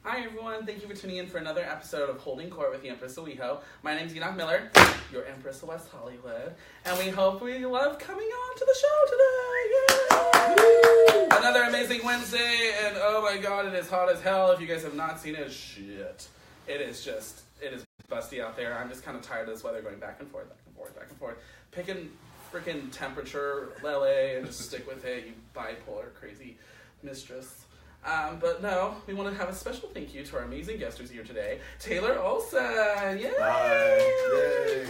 Hi everyone, thank you for tuning in for another episode of Holding Court with the Empress of WeHo. My name is Enoch Miller, your Empress of West Hollywood, and we hope we love coming on to the show today. Yay! Another amazing Wednesday, and oh my god, it is hot as hell. If you guys have not seen it, shit. It is busty out there. I'm just kind of tired of this weather going back and forth. Picking freaking temperature, LA, and just stick with it, you bipolar crazy mistress. But no, we want to have a special thank you to our amazing guest who's here today, Taylor Olson. Yay! Hi. Yay!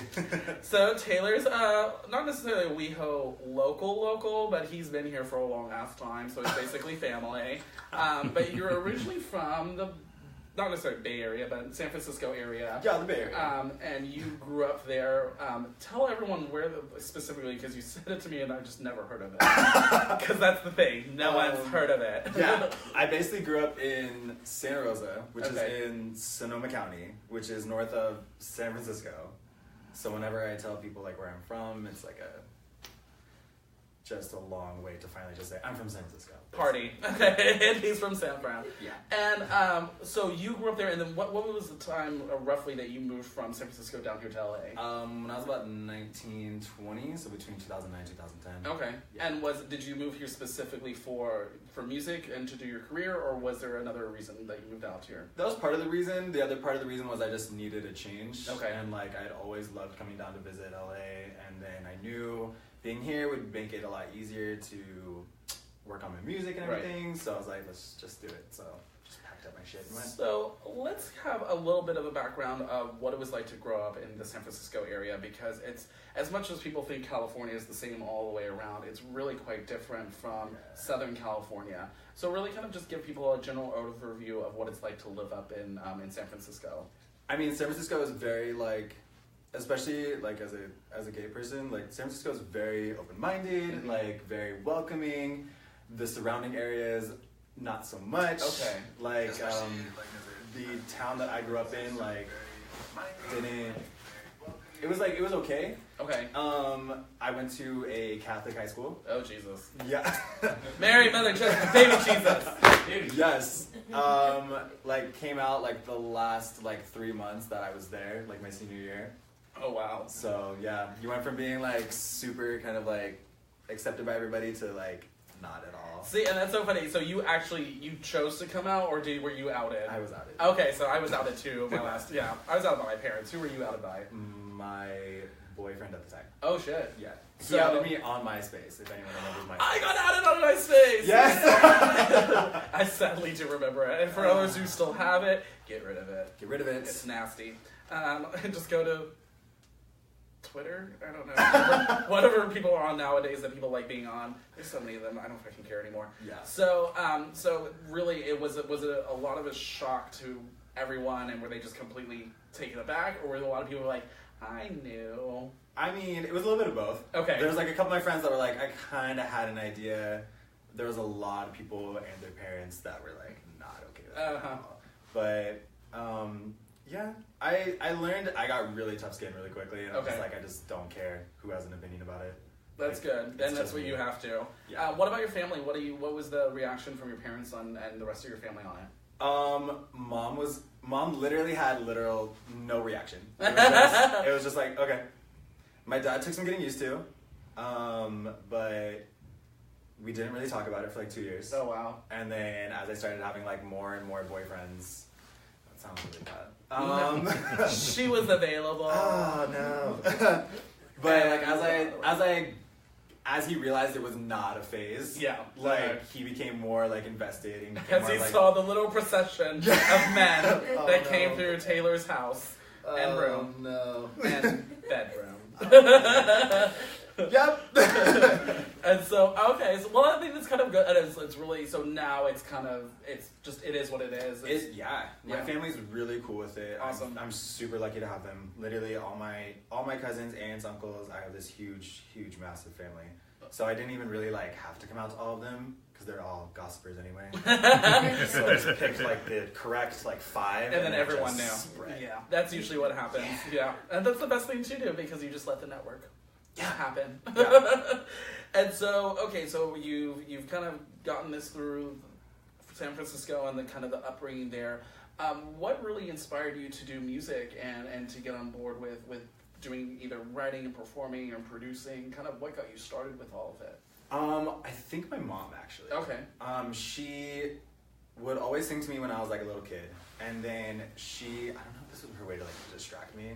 So Taylor's not necessarily a WeHo local, but he's been here for a long ass time, so it's basically family. But you're originally from the, not necessarily Bay Area, but San Francisco area. Yeah, the Bay Area. And you grew up there. Tell everyone where specifically, because you said it to me and I just never heard of it. Because that's the thing. No one's heard of it. Yeah, I basically grew up in Santa Rosa, which is in Sonoma County, which is north of San Francisco. So whenever I tell people like where I'm from, it's like just a long way to finally just say, I'm from San Francisco. Party. Okay, and he's from San Fran. Yeah. And so you grew up there, and then what was the time roughly that you moved from San Francisco down here to LA? When I was about 19, 20, so between 2009 and 2010. Okay. Yeah. And did you move here specifically for music and to do your career, or was there another reason that you moved out here? That was part of the reason. The other part of the reason was I just needed a change. Okay. And like I'd always loved coming down to visit LA, and then I knew being here would make it a lot easier to work on my music and everything, right. So I was like, let's just do it. So just packed up my shit and went. So let's have a little bit of a background of what it was like to grow up in the San Francisco area, because it's, as much as people think California is the same all the way around, it's really quite different from Southern California. So really kind of just give people a general overview of what it's like to live up in San Francisco. I mean, San Francisco is very like, especially like as a gay person, like San Francisco is very open-minded, mm-hmm. like very welcoming. The surrounding areas, not so much. Okay. Like the town that I grew up in, like didn't. It was okay. Okay. I went to a Catholic high school. Oh Jesus. Yeah. Mary, Mother, Church, baby Jesus. Dude. Yes. Like came out like the last like 3 months that I was there, like my senior year. Oh wow. So yeah, you went from being like super kind of like accepted by everybody to like not at all. See, and that's so funny. So you chose to come out, or were you outed? I was outed. Okay, so I was outed too. I was outed by my parents. Who were you outed by? My boyfriend at the time. Oh shit. Yeah. So, he outed me on MySpace, if anyone remembers MySpace. I got outed on MySpace! Yes! I sadly do remember it. And for others who still have it, get rid of it. Get rid of it. It's nasty. And just go to Twitter? I don't know. Whatever people are on nowadays that people like being on. There's so many of them. I don't fucking care anymore. Yeah. So really, was it a lot of a shock to everyone, and were they just completely taken aback, or were a lot of people like, I knew? I mean, it was a little bit of both. Okay. There was like a couple of my friends that were like, I kind of had an idea. There was a lot of people and their parents that were like, not okay with that at all. But, yeah, I learned, I got really tough skin really quickly, and I was just like, I just don't care who has an opinion about it. That's like, good. Then that's what you have to. Yeah. What about your family? What was the reaction from your parents and the rest of your family on it? Mom literally had no reaction. It was just like, okay. My dad took some getting used to, but we didn't really talk about it for like 2 years. Oh wow. And then as I started having like more and more boyfriends, that sounds really bad. She was available. Oh no. But like as he realized it was not a phase, he became more like invested. As he saw the little procession of men that came through Taylor's house and room and bedroom. Yep. And so I think that's kind of good. It's really, so now it is what it is. My family's really cool with it. Awesome. I'm super lucky to have them. Literally all my cousins, aunts, uncles. I have this huge, massive family. So I didn't even really like have to come out to all of them, because they're all gossipers anyway. So I just picked like the correct like 5, and then everyone knew. Spread. Yeah, that's usually what happens. Yeah, and that's the best thing to do, because you just let the network happen. Yeah. And so, so you've kind of gotten this through San Francisco and the kind of the upbringing there, what really inspired you to do music and to get on board with doing either writing and performing and producing? Kind of what got you started with all of it? I think my mom, actually. Okay. She would always sing to me when I was like a little kid, and then I don't know if this was her way to like distract me,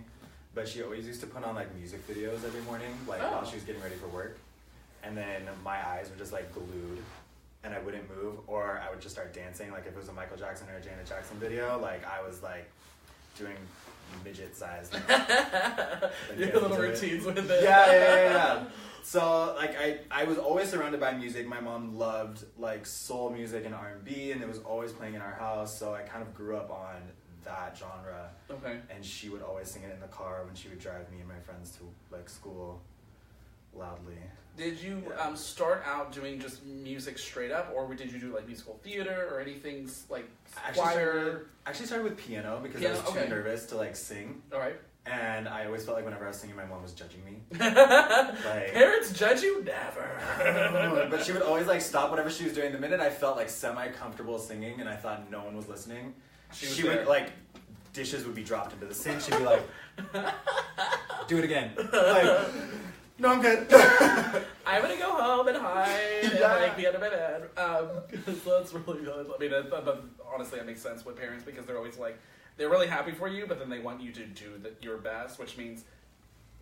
but she always used to put on like music videos every morning, like while she was getting ready for work, and then my eyes were just like glued, and I wouldn't move, or I would just start dancing, like if it was a Michael Jackson or a Janet Jackson video, like I was like doing midget sized your little routines with it. Yeah. So like I was always surrounded by music. My mom loved like soul music and R&B, and it was always playing in our house, so I kind of grew up on that genre. Okay. And she would always sing it in the car when she would drive me and my friends to like school loudly. Did you start out doing just music straight up, or did you do like musical theater or anything like choir? I actually started with piano because I was too nervous to like sing. All right. And I always felt like whenever I was singing, my mom was judging me. Like, parents judge you? Never. But she would always like stop whatever she was doing. The minute I felt like semi-comfortable singing and I thought no one was listening, she would like, dishes would be dropped into the sink. She'd be like, do it again. Like, no, I'm good. I'm gonna go home and hide and like be under my bed. That's really good. I mean, but honestly, that makes sense with parents because they're always like, they're really happy for you, but then they want you to do your best, which means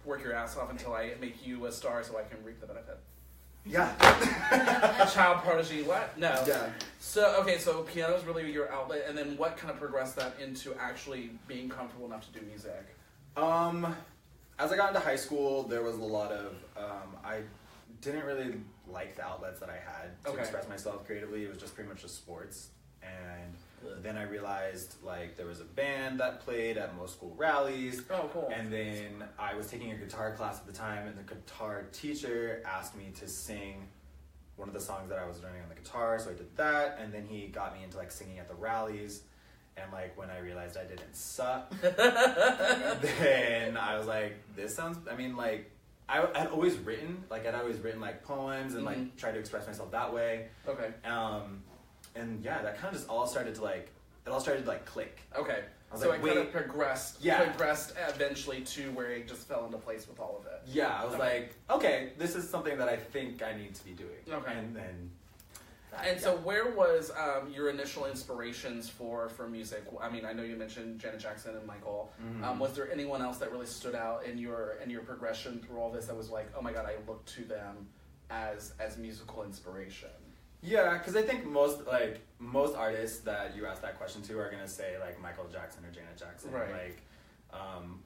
work your ass off until I make you a star so I can reap the benefit. Yeah. Child prodigy, what? No. Yeah. So piano is really your outlet, and then what kind of progressed that into actually being comfortable enough to do music? As I got into high school, there was a lot of, I didn't really like the outlets that I had to express myself creatively. It was just pretty much just sports. And then I realized like there was a band that played at most school rallies. Oh, cool. And then I was taking a guitar class at the time, and the guitar teacher asked me to sing one of the songs that I was learning on the guitar, so I did that. And then he got me into like singing at the rallies. And like when I realized I didn't suck, then I was like, this sounds, I mean, like I'd always written like poems and like tried to express myself that way. Okay. And yeah, that kind of just all started to click. Okay. So like, it kind of progressed eventually to where it just fell into place with all of it. Yeah, I was like, okay, this is something that I think I need to be doing. Okay. And then... So where was your initial inspirations for music? I mean, I know you mentioned Janet Jackson and Michael. Mm-hmm. Was there anyone else that really stood out in your progression through all this that was like, oh my God, I look to them as musical inspiration? Yeah, because I think most artists that you ask that question to are gonna say like Michael Jackson or Janet Jackson, right? Like,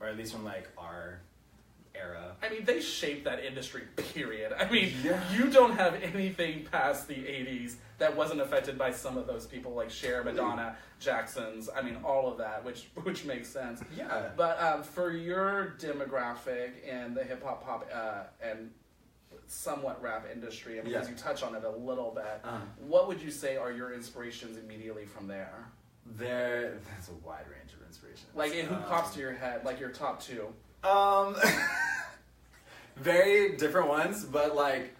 or at least from like our era. I mean, they shaped that industry, period. I mean, you don't have anything past the 80s that wasn't affected by some of those people, like Cher, Madonna, Jacksons. I mean, all of that, which makes sense. Yeah. But for your demographic and the hip hop, pop, and somewhat rap industry, I mean, because you touch on it a little bit, what would you say are your inspirations immediately from there? There's a wide range of inspirations. Like, who pops to your head? Like your top two? Very different ones, but like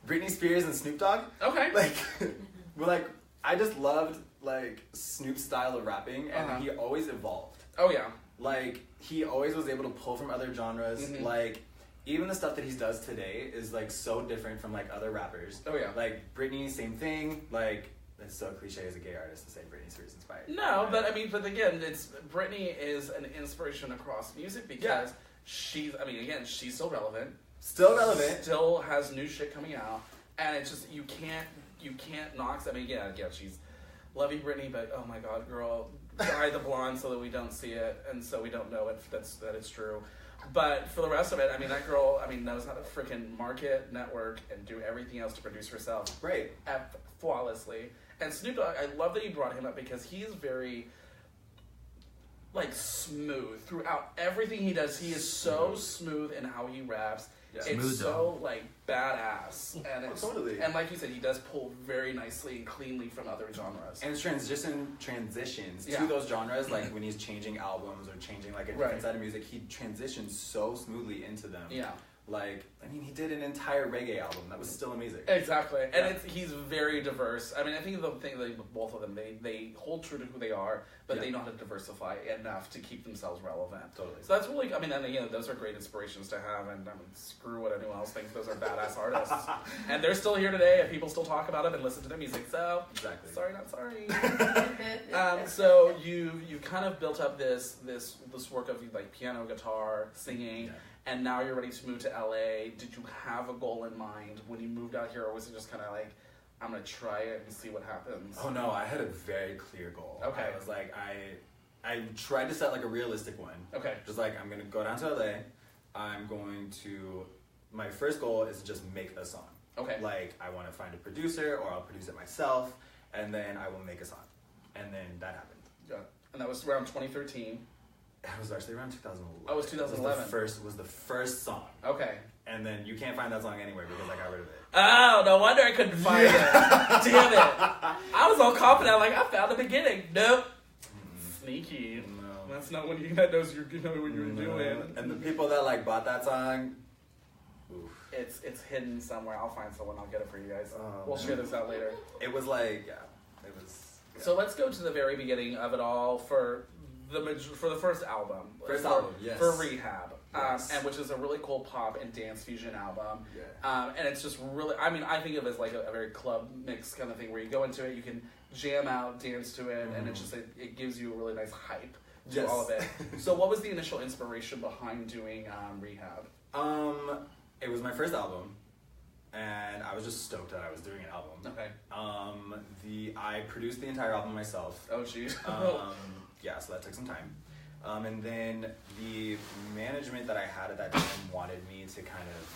Britney Spears and Snoop Dogg. Okay. Like, I just loved like Snoop's style of rapping, and he always evolved. Oh yeah. Like, he always was able to pull from other genres. Mm-hmm. Like, even the stuff that he does today is like so different from like other rappers. Oh yeah. Like Britney, same thing. Like, it's so cliche as a gay artist to say Britney Spears inspired. No, but I mean, again, Britney is an inspiration across music because she's still relevant. Still relevant. Still has new shit coming out, and it's just you can't knock. I mean, she's loving Britney, but oh my God, girl, dye the blonde so that we don't see it, and so we don't know if that it's true. But for the rest of it, I mean, that girl, knows how to freaking market, network, and do everything else to produce herself. Right. Flawlessly. And Snoop Dogg, I love that you brought him up because he's very, like, smooth throughout everything he does. He is so smooth in how he raps. Yeah. It's so, like, badass. And it's, totally. And like you said, he does pull very nicely and cleanly from other genres. And transitions to those genres, like when he's changing albums or changing like a different side of music, he transitions so smoothly into them. Yeah. Like, I mean, he did an entire reggae album that was still amazing. Exactly, and he's very diverse. I mean, I think the thing that both of them, they hold true to who they are, but they know how to diversify enough to keep themselves relevant. Totally. So that's really, I mean, and again, those are great inspirations to have, and I mean, screw what anyone else thinks. Those are badass artists, and they're still here today, and people still talk about them and listen to their music. So, sorry, not sorry. So you kind of built up this work of like piano, guitar, singing. Yeah. And now you're ready to move to LA. Did you have a goal in mind when you moved out here, or was it just kind of like, I'm going to try it and see what happens? Oh no, I had a very clear goal. Okay. I was like, I tried to set like a realistic one. Okay. Just like, I'm going to go down to LA. My first goal is to just make a song. Okay. Like, I want to find a producer, or I'll produce it myself, and then I will make a song. And then that happened. Yeah. And that was around 2013. It was actually around 2011. Oh, it was 2011. It was the first song. Okay. And then you can't find that song anywhere because I got rid of it. Oh, no wonder I couldn't find it. Damn it. I was all confident, like, I found the beginning. Nope. Sneaky. No. That's not when that knows you know what you're doing. And the people that like bought that song, oof. It's hidden somewhere. I'll find someone. I'll get it for you guys. We'll share this out later. It was like, it was. Yeah. So let's go to the very beginning of it all for the first album. Yes. For Rehab. Yes. And which is a really cool pop and dance fusion album. Yeah. And it's just really, I mean, I think of it as like a very club mix kind of thing where you go into it, you can jam out, dance to it, and it gives you a really nice hype to all of it. So what was the initial inspiration behind doing Rehab? It was my first album, and I was just stoked that I was doing an album. Okay. I produced the entire album myself. Oh, jeez. Yeah, so that took some time. And then the management that I had at that time wanted me to kind of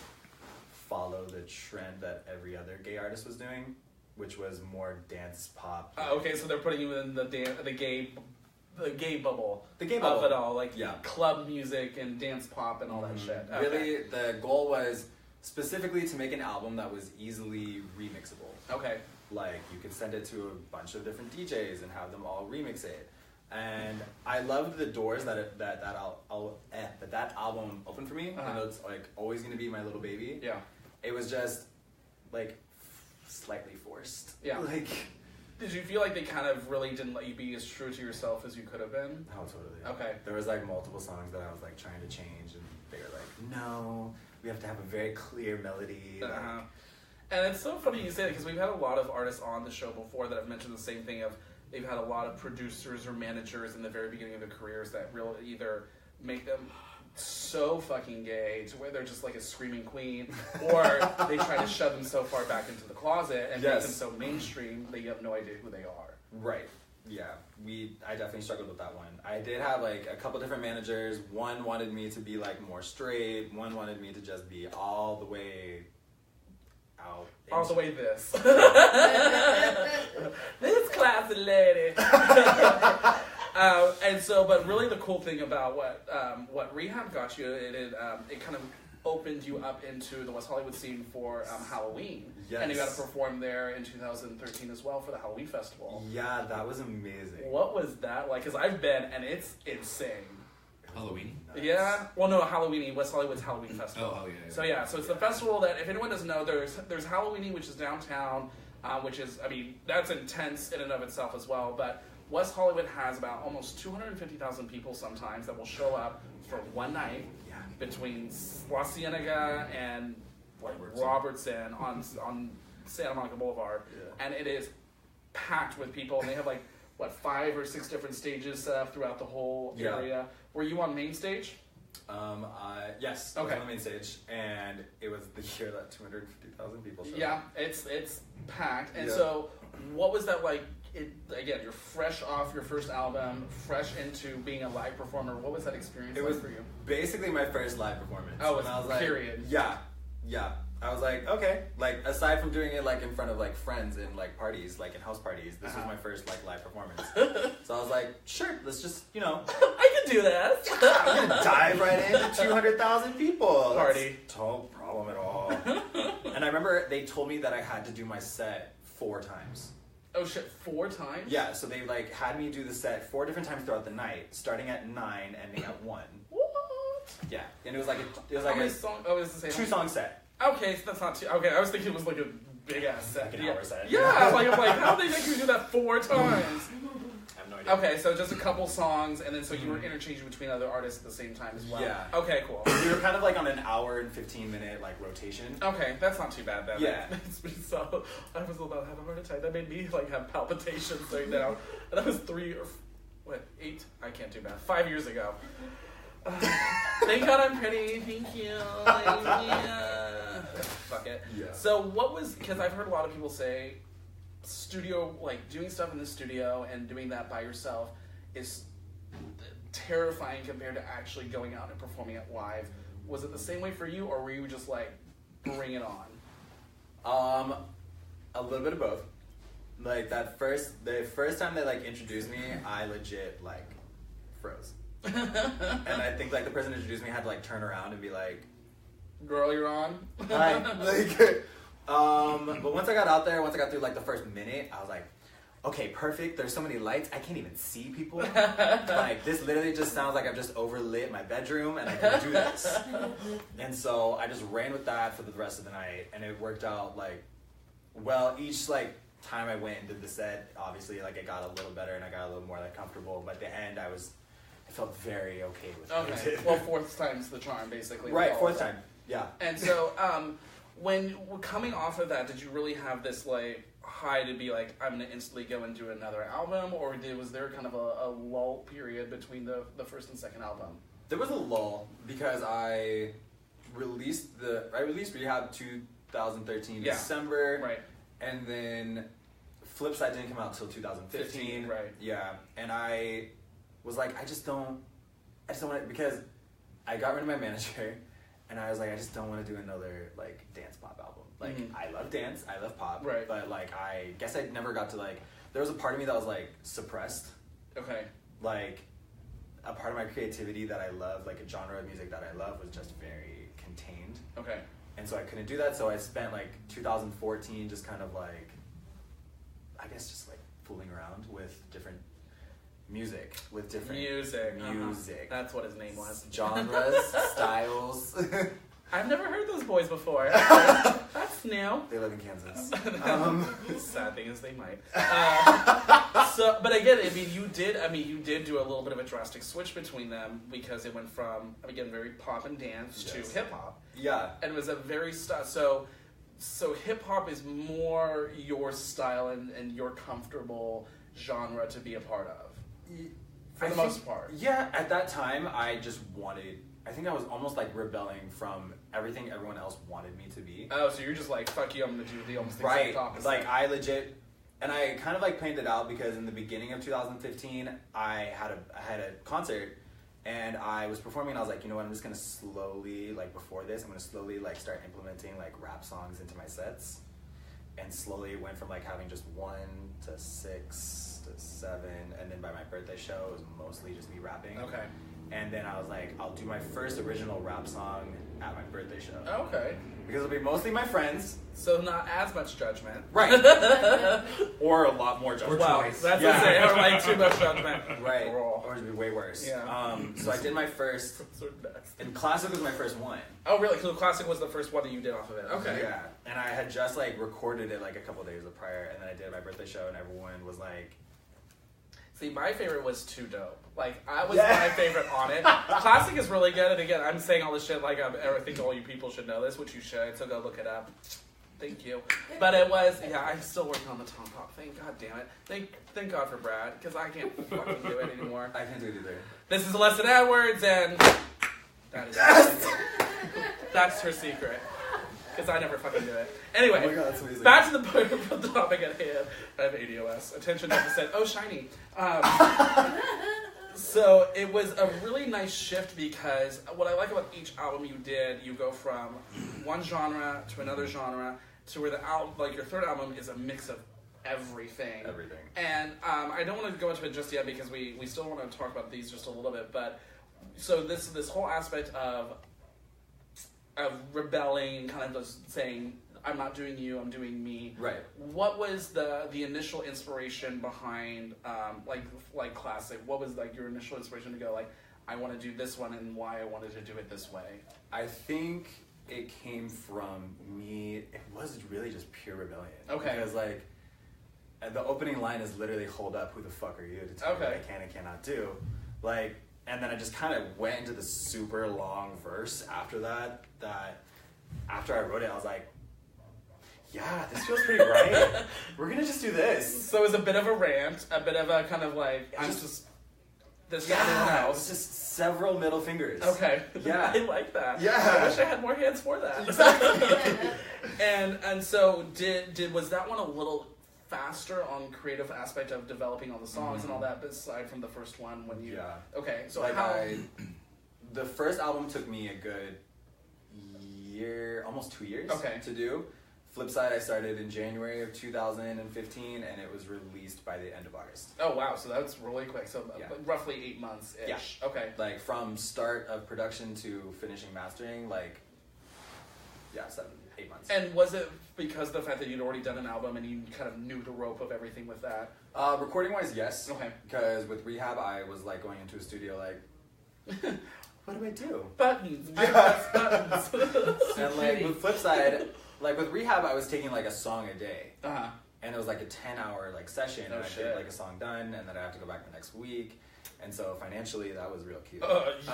follow the trend that every other gay artist was doing, which was more dance pop. Okay, so they're putting you in the gay bubble. The gay bubble of it all, like club music and dance pop and all that shit. Okay. Really, the goal was specifically to make an album that was easily remixable. Okay. Like, you could send it to a bunch of different DJs and have them all remix it. And I loved the doors that album opened for me. I know it's like always gonna be my little baby. Yeah. It was just like slightly forced. Yeah. Like, did you feel like they kind of really didn't let you be as true to yourself as you could have been? Oh, totally. Okay. There was like multiple songs that I was like trying to change, and they were like, no, we have to have a very clear melody. And it's so funny you say that because we've had a lot of artists on the show before that have mentioned the same thing of they've had a lot of producers or managers in the very beginning of their careers that really either make them so fucking gay to where they're just like a screaming queen, or they try to shove them so far back into the closet and make them so mainstream that you have no idea who they are. Right. Yeah. I definitely struggled with that one. I did have like a couple different managers. One wanted me to be like more straight. One wanted me to just be all the way out. All the way this. This classy lady. And so, but really the cool thing about what Rehab got you, it kind of opened you up into the West Hollywood scene for Halloween. Yes. And you got to perform there in 2013 as well for the Halloween Festival. Yeah, that was amazing. What was that like? Because I've been, and it's insane. Halloween? Yeah. Well, no, Halloweeny, West Hollywood's Halloween Festival. Oh, yeah. So it's the festival that, if anyone doesn't know, there's Halloweeny, which is downtown, which is, I mean, that's intense in and of itself as well, but West Hollywood has about almost 250,000 people sometimes that will show up for one night between La Cienega and Robertson on Santa Monica Boulevard, and it is packed with people, and they have 5 or 6 different stages set up throughout the whole area. Were you on main stage? Yes, I was on the main stage, and it was the year that 250,000 people showed up. Yeah, it's packed, and so what was that like? Again, you're fresh off your first album, fresh into being a live performer. What was that experience like for you? Basically my first live performance. Oh, and I was period. Yeah. I was like, okay. Aside from doing it in front of friends in parties, in house parties, this was my first live performance. So I was like, sure, let's just I can do that. I'm gonna dive right into 200,000 people. Party. No problem at all. And I remember they told me that I had to do my set 4 times. Oh shit, 4 times? Yeah, so they had me do the set 4 different times throughout the night, starting at 9, ending at 1. What? Yeah, and it was like How many songs? Oh, it's the same. 2-song set. Okay, so that's not too. Okay, I was thinking it was like a big ass set. Like an hour set. Yeah, like I'm like, how did they make you do that 4 times? I have no idea. Okay, so just a couple songs, and then so you were interchanging between other artists at the same time as well. Yeah. Okay, cool. We were kind of like on an hour and 15-minute like rotation. Okay, that's not too bad then. Yeah. So I was about to have a heart attack. That made me like have palpitations right now. And that was 8? I can't do math. 5 years ago. Thank God I'm pretty. Thank you. Fuck it. Yeah. So what was, because I've heard a lot of people say studio, like doing stuff in the studio and doing that by yourself is terrifying compared to actually going out and performing it live. Was it the same way for you, or were you just like, bring it on? A little bit of both. Like the first time they like introduced me, I legit like froze. And I think like the person who introduced me had to like turn around and be like, "Girl, you're on." Hi. But once I got out there, once I got through like the first minute, I was like, okay, perfect. There's so many lights, I can't even see people. Like this literally just sounds like I've just overlit my bedroom and I can do this. And so I just ran with that for the rest of the night, and it worked out like well. Each like time I went and did the set, obviously like it got a little better and I got a little more like comfortable. But at the end, I felt very okay with what I did. Well, 4th time's the charm, basically. Right, 4th time. Yeah. And so, when coming off of that, did you really have this like high to be like, I'm gonna instantly go and do another album, or was there kind of a lull period between the first and second album? There was a lull because I released Rehab 2013 December, right? And then Flipside didn't come out until 2015, right? Yeah, and I was like, I just don't want it, because I got rid of my manager. And I was like, I just don't want to do another, like, dance pop album. Like, I love dance, I love pop. Right. But, like, I guess I never got to, like, there was a part of me that was, like, suppressed. Okay. Like, a part of my creativity that I love, like, a genre of music that I love was just very contained. Okay. And so I couldn't do that, so I spent, like, 2014 just kind of, like, I guess just, like, fooling around with different music. That's what his name was. Genres, styles. I've never heard those boys before. That's new. They live in Kansas. Sad thing is they might. But again, you did do a little bit of a drastic switch between them, because it went from, again, very pop and dance to hip hop. Yeah. And it was a very so hip hop is more your style and your comfortable genre to be a part of. For the most part. Yeah, at that time, I think I was almost like rebelling from everything everyone else wanted me to be. Oh, so you're just like, fuck you, I'm gonna do the almost exact opposite. Like, I legit, and I kind of like planned it out, because in the beginning of 2015, I had a concert, and I was performing, and I was like, you know what, I'm just gonna slowly, like before this, I'm gonna slowly like start implementing like rap songs into my sets. And slowly it went from like having just 1 to 6 to 7, and then by my birthday show it was mostly just me rapping. Okay. And then I was like, I'll do my first original rap song at my birthday show. Okay. Because it'll be mostly my friends. So not as much judgment. Right. Or a lot more judgment. Wow, that's what I'm saying. Or like too much judgment. Right. Or it'd be way worse. Yeah. So I did my first, and Classic was my first one. Oh really? So Classic was the first one that you did off of it. Okay. Yeah. And I had just like recorded it like a couple days prior, and then I did my birthday show, and everyone was like, see, my favorite was Too Dope. Like, I was my favorite on it. Classic is really good, and again, I'm saying all this shit like I think all you people should know this, which you should, so go look it up. Thank you. But it was, I'm still working on the Tom Pop. Thank God damn it. Thank God for Brad, because I can't fucking do it anymore. I can't do it either. This is Lesson Edwards, and that is that's her secret. Because I never fucking do it. Anyway, oh my God, that's amazing. Back to the topic at hand. I have ADOS. Attention deficit. Oh, shiny. So it was a really nice shift, because what I like about each album you did, you go from one genre to another genre to where the album, like your third album, is a mix of everything. And I don't want to go into it just yet, because we still want to talk about these just a little bit. But so this whole aspect of rebelling, kind of just saying, I'm not doing you, I'm doing me. Right. What was the initial inspiration behind like Classic? What was like your initial inspiration to go like, I want to do this one and why I wanted to do it this way? I think it came from me. It was really just pure rebellion. Okay. Because like, the opening line is literally, "Hold up, who the fuck are you to tell me what I can and cannot do?" Like, and then I just kind of went into the super long verse after that. That after I wrote it, I was like, yeah, this feels pretty right. We're gonna just do this. So it was a bit of a rant, a bit of a kind of like, I'm just this guy it was just several middle fingers. Okay. Yeah. I like that. Yeah. I wish I had more hands for that. Exactly. and so was that one a little faster on creative aspect of developing all the songs and all that, aside from the first one when you... Yeah. Okay, so like how... the first album took me a good year, almost 2 years to do. Flipside I started in January of 2015, and it was released by the end of August. Oh, wow, so that's really quick. So roughly 8 months-ish. Yeah. Okay. Like, from start of production to finishing mastering, like, 7, 8 months. And was it because of the fact that you'd already done an album and you kind of knew the rope of everything with that? Recording-wise, yes. Okay. Because with Rehab, I was, like, going into a studio, like... What do I do? Buttons. Yeah. Buttons. And like with Flipside, like with Rehab, I was taking like a song a day. Uh-huh. And it was like a 10-hour like session, and I shit. did like a song done, and then I have to go back the next week. And so financially, that was real cute.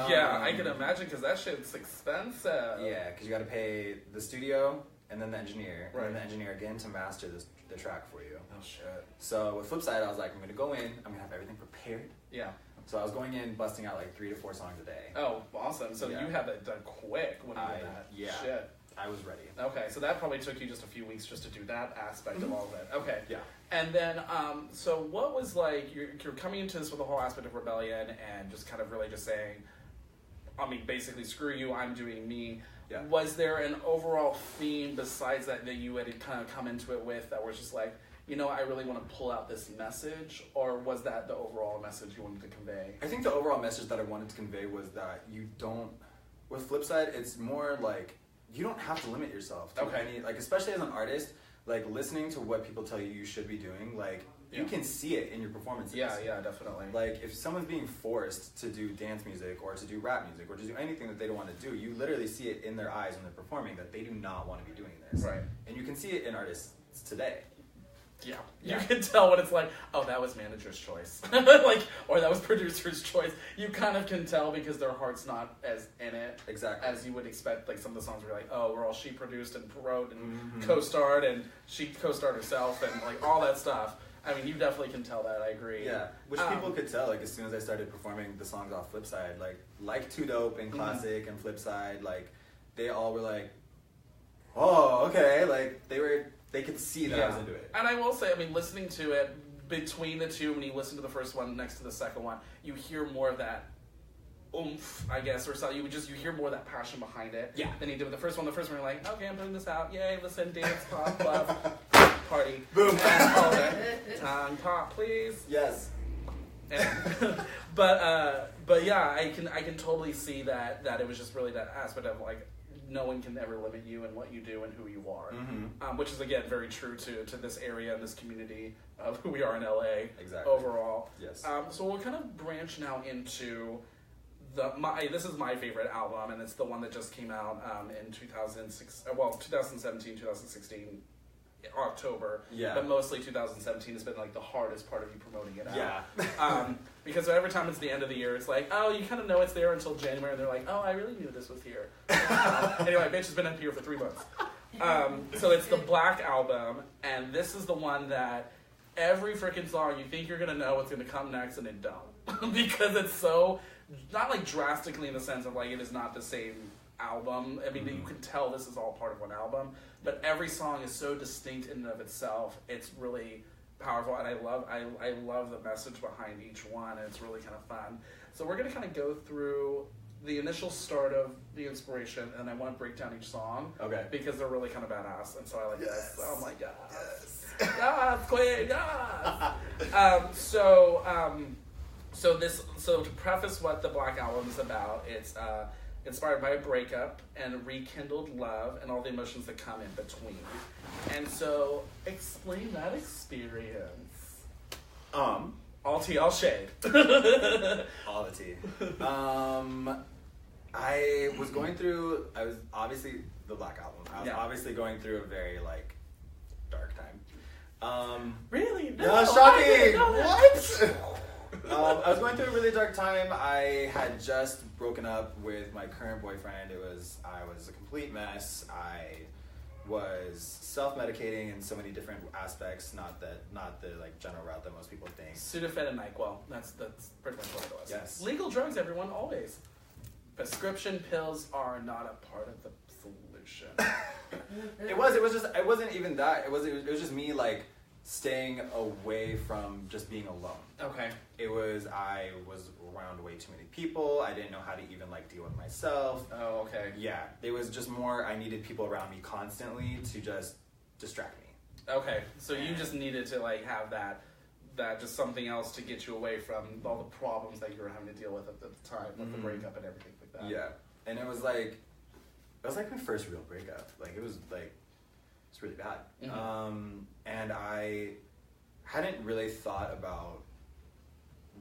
Yeah, I can imagine, because that shit's expensive. Yeah, because you got to pay the studio and then the engineer, right. and then the engineer again to master the track for you. Oh shit. So with Flipside, I was like, I'm gonna go in, I'm gonna have everything prepared. Yeah. So I was going in, busting out like 3 to 4 songs a day. Oh, awesome. So you had that done quick when you did that. Yeah. Shit. I was ready. Okay, so that probably took you just a few weeks just to do that aspect of all of it. Okay. Yeah. And then, so what was like, you're coming into this with the whole aspect of rebellion and just kind of really just saying, I mean, basically, screw you, I'm doing me. Yeah. Was there an overall theme besides that you had kind of come into it with that was just like, you know, I really want to pull out this message? Or was that the overall message you wanted to convey? I think the overall message that I wanted to convey was that you don't, with Flipside, it's more like, you don't have to limit yourself to any, like, especially as an artist, like, listening to what people tell you you should be doing, like, you can see it in your performances. Yeah, definitely. Like, if someone's being forced to do dance music or to do rap music or to do anything that they don't want to do, you literally see it in their eyes when they're performing that they do not want to be doing this. Right. And you can see it in artists today. Yeah. You can tell when it's like, oh, that was manager's choice. Like, or that was producer's choice. You kind of can tell because their heart's not as in it as you would expect. Like, some of the songs were like, oh, well, she produced and wrote and co-starred, and she co-starred herself, and like all that stuff. I mean, you definitely can tell that. I agree. Yeah, which people could tell, like, as soon as I started performing the songs off Flipside, like Too Dope and Classic and Flipside, like, they all were like, oh, okay, like, they could see that I was into it. And I will say, I mean, listening to it, between the two, when you listen to the first one next to the second one, you hear more of that oomph, I guess, or so you hear more of that passion behind it. Yeah. Than you do with the first one. The first one, you're like, okay, I'm putting this out. Yay, listen, dance, pop, love, party. Boom. And all that. Tongue pop, please. Yes. And, but yeah, I can totally see that it was just really that aspect of like, no one can ever limit you and what you do and who you are, which is again very true to this area and this community of who we are in LA. Exactly. Overall. Yes. So we'll kind of branch now into this is my favorite album, and it's the one that just came out in 2017, 2016. October, but mostly 2017 has been like the hardest part of you promoting it out. Yeah. Because every time it's the end of the year, it's like, oh, you kind of know it's there until January, and they're like, oh, I really knew this was here. And you're like, bitch, it's been up here for 3 months. So it's the Black Album, and this is the one that every freaking song you think you're gonna know what's gonna come next, and it don't, because it's so not like drastically in the sense of like it is not the same album. I mean, you can tell this is all part of one album, but every song is so distinct in and of itself. It's really powerful, and I love the message behind each one, and it's really kind of fun. So we're gonna kind of go through the initial start of the inspiration, and I want to break down each song, because they're really kind of badass, and so I like this. Oh my god, yes, queen, yes. So to preface what the Black Album is about, it's inspired by a breakup and rekindled love and all the emotions that come in between. And so, explain that experience. All All tea, all shade. All the tea. I was obviously the Black Album. I was obviously going through a very, like, dark time. Really? No, shocking! What? I was going through a really dark time. I had just broken up with my current boyfriend. I was a complete mess. I was self-medicating in so many different aspects, not the like general route that most people think. Sudafed and NyQuil. That's pretty much what it was. Yes. Legal drugs, everyone, always. Prescription pills are not a part of the solution. It wasn't even that. It was just me, like, staying away from just being alone. Okay. I was around way too many people. I didn't know how to even, like, deal with myself. Oh, okay. Yeah. It was just more, I needed people around me constantly to just distract me. Okay. So you just needed to, like, have that just something else to get you away from all the problems that you were having to deal with at the time, with the breakup and everything like that. Yeah. And it was like my first real breakup. Like, it was really bad. Mm-hmm. And I hadn't really thought about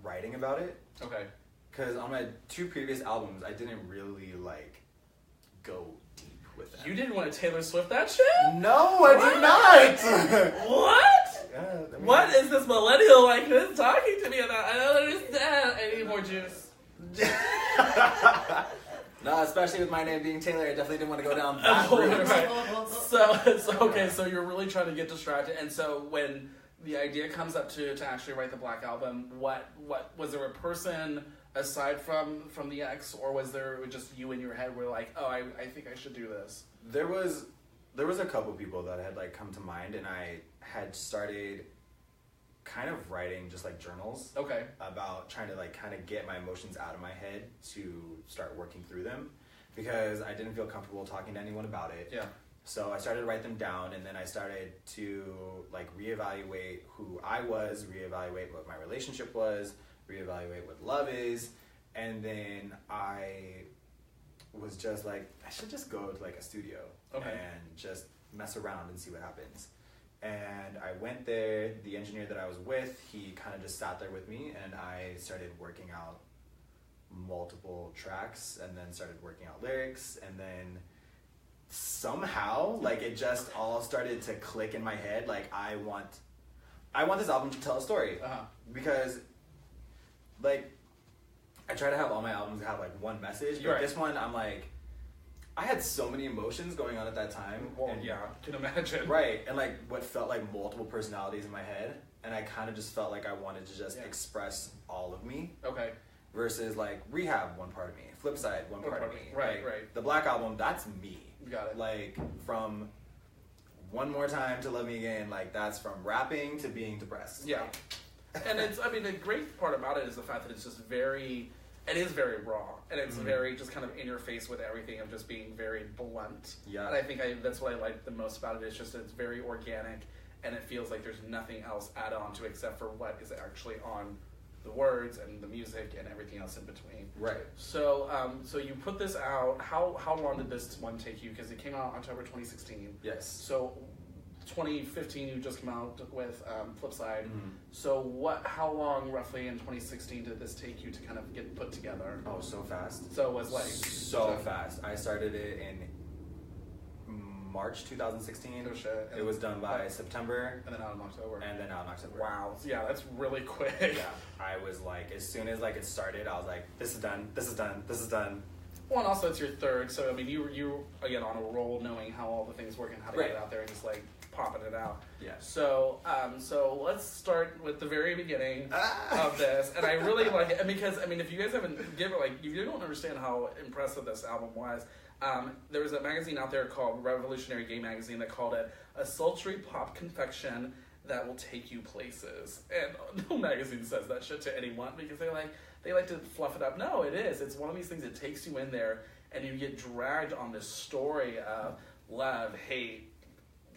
writing about it. Okay. Because on my 2 previous albums, I didn't really, like, go deep with them. You didn't want to Taylor Swift that shit? No, I did not! What? Yeah, what is this millennial like this talking to me about? I don't understand. I need more juice. No, especially with my name being Taylor, I definitely didn't want to go down that route. Right. So you're really trying to get distracted, and so when the idea comes up to actually write the Black Album, what was there a person aside from the ex, or was there just you in your head where like, oh, I think I should do this? There was a couple people that had, like, come to mind, and I had started kind of writing just, like, journals. Okay. About trying to, like, kind of get my emotions out of my head to start working through them, because I didn't feel comfortable talking to anyone about it. Yeah. So I started to write them down, and then I started to, like, reevaluate who I was, reevaluate what my relationship was, reevaluate what love is, and then I was just like, I should just go to, like, a studio and just mess around and see what happens. And I went there. The engineer that I was with, he kind of just sat there with me, and I started working out multiple tracks, and then started working out lyrics, and then somehow, like, it just all started to click in my head. Like, I want this album to tell a story. Because, like, I try to have all my albums have, like, one message, but this one, I'm like, I had so many emotions going on at that time. Well, and, yeah, I can imagine. Right, and, like, what felt like multiple personalities in my head, and I kind of just felt like I wanted to just express all of me. Okay. Versus, like, Rehab, one part of me. Flipside, one part of me. Right, like, right. The Black Album, that's me. You got it. Like, from One More Time to Love Me Again, like, that's from rapping to being depressed. Yeah. And the great part about it is the fact that it's just it is very raw, and it's very just kind of in your face with everything of just being very blunt. Yeah. And I think that's what I like the most about it. It's just it's very organic, and it feels like there's nothing else added on to it except for what is actually on the words and the music and everything else in between. Right. So so you put this out. How long did this one take you? Because it came out October 2016. Yes. So 2015 you just came out with Flipside. Mm-hmm. So how long roughly in 2016 did this take you to kind of get put together? Oh, so fast. So it was like so fast. I started it in March 2016. Oh shit. It was done by September. And then out in October. Wow. Yeah, that's really quick. Yeah. I was like, as soon as, like, it started, I was like, this is done. Well, and also it's your third, so I mean, you again on a roll, knowing how all the things work and how to get it out there and just like popping it out. Yeah. So let's start with the very beginning of this, and I really like it, and because I mean, if you guys haven't if you don't understand how impressive this album was, there was a magazine out there called Revolutionary Gay Magazine that called it a sultry pop confection that will take you places, and no magazine says that shit to anyone because they like to fluff it up. No, it is. It's one of these things that takes you in there, and you get dragged on this story of love, hate,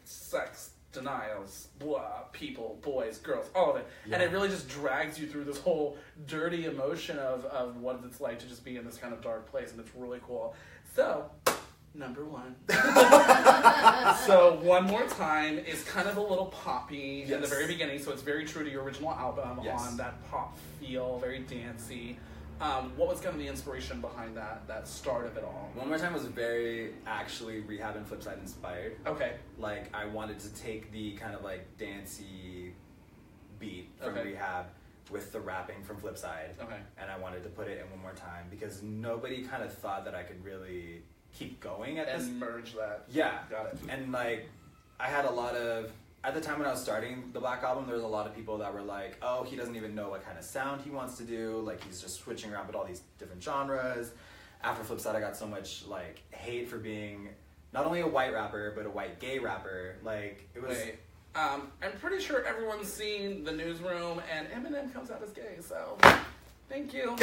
sex, denials, blah, people, boys, girls, all of it. Yeah. And it really just drags you through this whole dirty emotion of what it's like to just be in this kind of dark place, and it's really cool. So, number one. So One More Time is kind of a little poppy in the very beginning, so it's very true to your original album on that pop feel, very dancey. What was kind of the inspiration behind that start of it all? One More Time was very actually Rehab and Flipside inspired. Okay. Like, I wanted to take the kind of like dancey beat from Rehab with the rapping from Flipside. Okay. And I wanted to put it in One More Time because nobody kind of thought that I could really keep going at this. And merge that. Yeah. Got it. And like, I had a lot of, at the time when I was starting the Black Album, there was a lot of people that were like, oh, he doesn't even know what kind of sound he wants to do. Like, he's just switching around with all these different genres. After Flipside, I got so much like hate for being not only a white rapper, but a white gay rapper. Like, it was... Wait. I'm pretty sure everyone's seen The Newsroom, and Eminem comes out as gay, so... Thank you.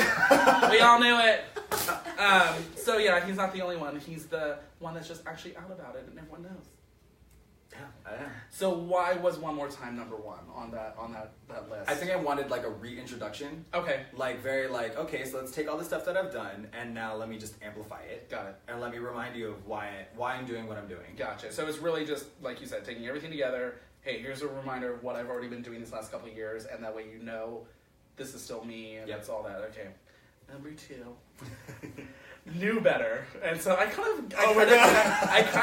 We all knew it. So yeah, he's not the only one. He's the one that's just actually out about it, and everyone knows. Yeah, I am. So why was One More Time number one on that list? I think I wanted like a reintroduction. Okay. Like very like, okay, so let's take all the stuff that I've done, and now let me just amplify it. Got it. And let me remind you of why I'm doing what I'm doing. Gotcha. So it's really just like you said, taking everything together. Hey, here's a reminder of what I've already been doing these last couple of years, and that way you know. This is still me, and that's all that. Okay. Number two. Knew better. And so I kind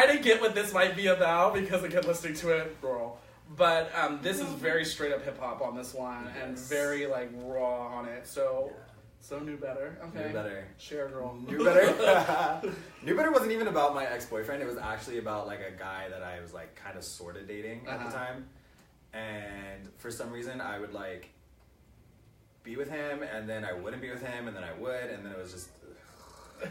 of get what this might be about because again, listening to it, girl. But this is very straight up hip hop on this one and very like raw on it. So Knew Better. Okay. Knew Better. Share, girl. Knew Better. Knew Better wasn't even about my ex-boyfriend. It was actually about like a guy that I was like kind of sort of dating at the time. And for some reason I would like be with him, and then I wouldn't be with him, and then I would, and then it was just...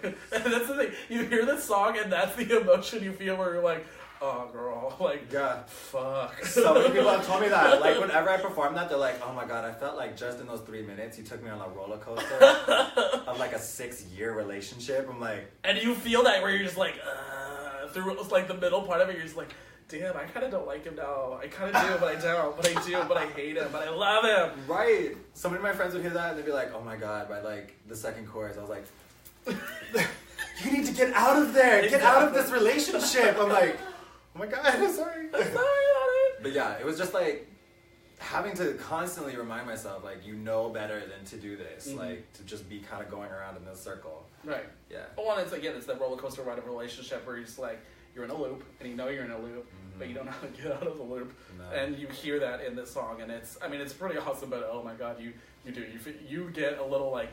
And that's the thing. You hear this song, and that's the emotion you feel where you're like, oh, girl, like, yeah, fuck. So many people have told me that. Like, whenever I perform that, they're like, oh my god, I felt like just in those 3 minutes, you took me on a roller coaster of like a 6-year relationship. I'm like... And you feel that where you're just like, through like the middle part of it, you're just like, damn, I kind of don't like him now. I kind of do, but I don't. But I do, but I hate him. But I love him. Right. So many of my friends would hear that and they'd be like, oh my god, by like the second chorus, I was like, you need to get out of there. Get out of this relationship. I'm like, oh my god, I'm sorry. I'm sorry about it. But yeah, it was just like having to constantly remind myself, like, you know better than to do this. Like, to just be kind of going around in this circle. Right. Yeah. Well, and it's that roller coaster ride of a relationship where you're just like, you're in a loop, and you know you're in a loop, but you don't know how to get out of the loop. No. And you hear that in this song, and it's pretty awesome, but oh my god, you do. You get a little, like,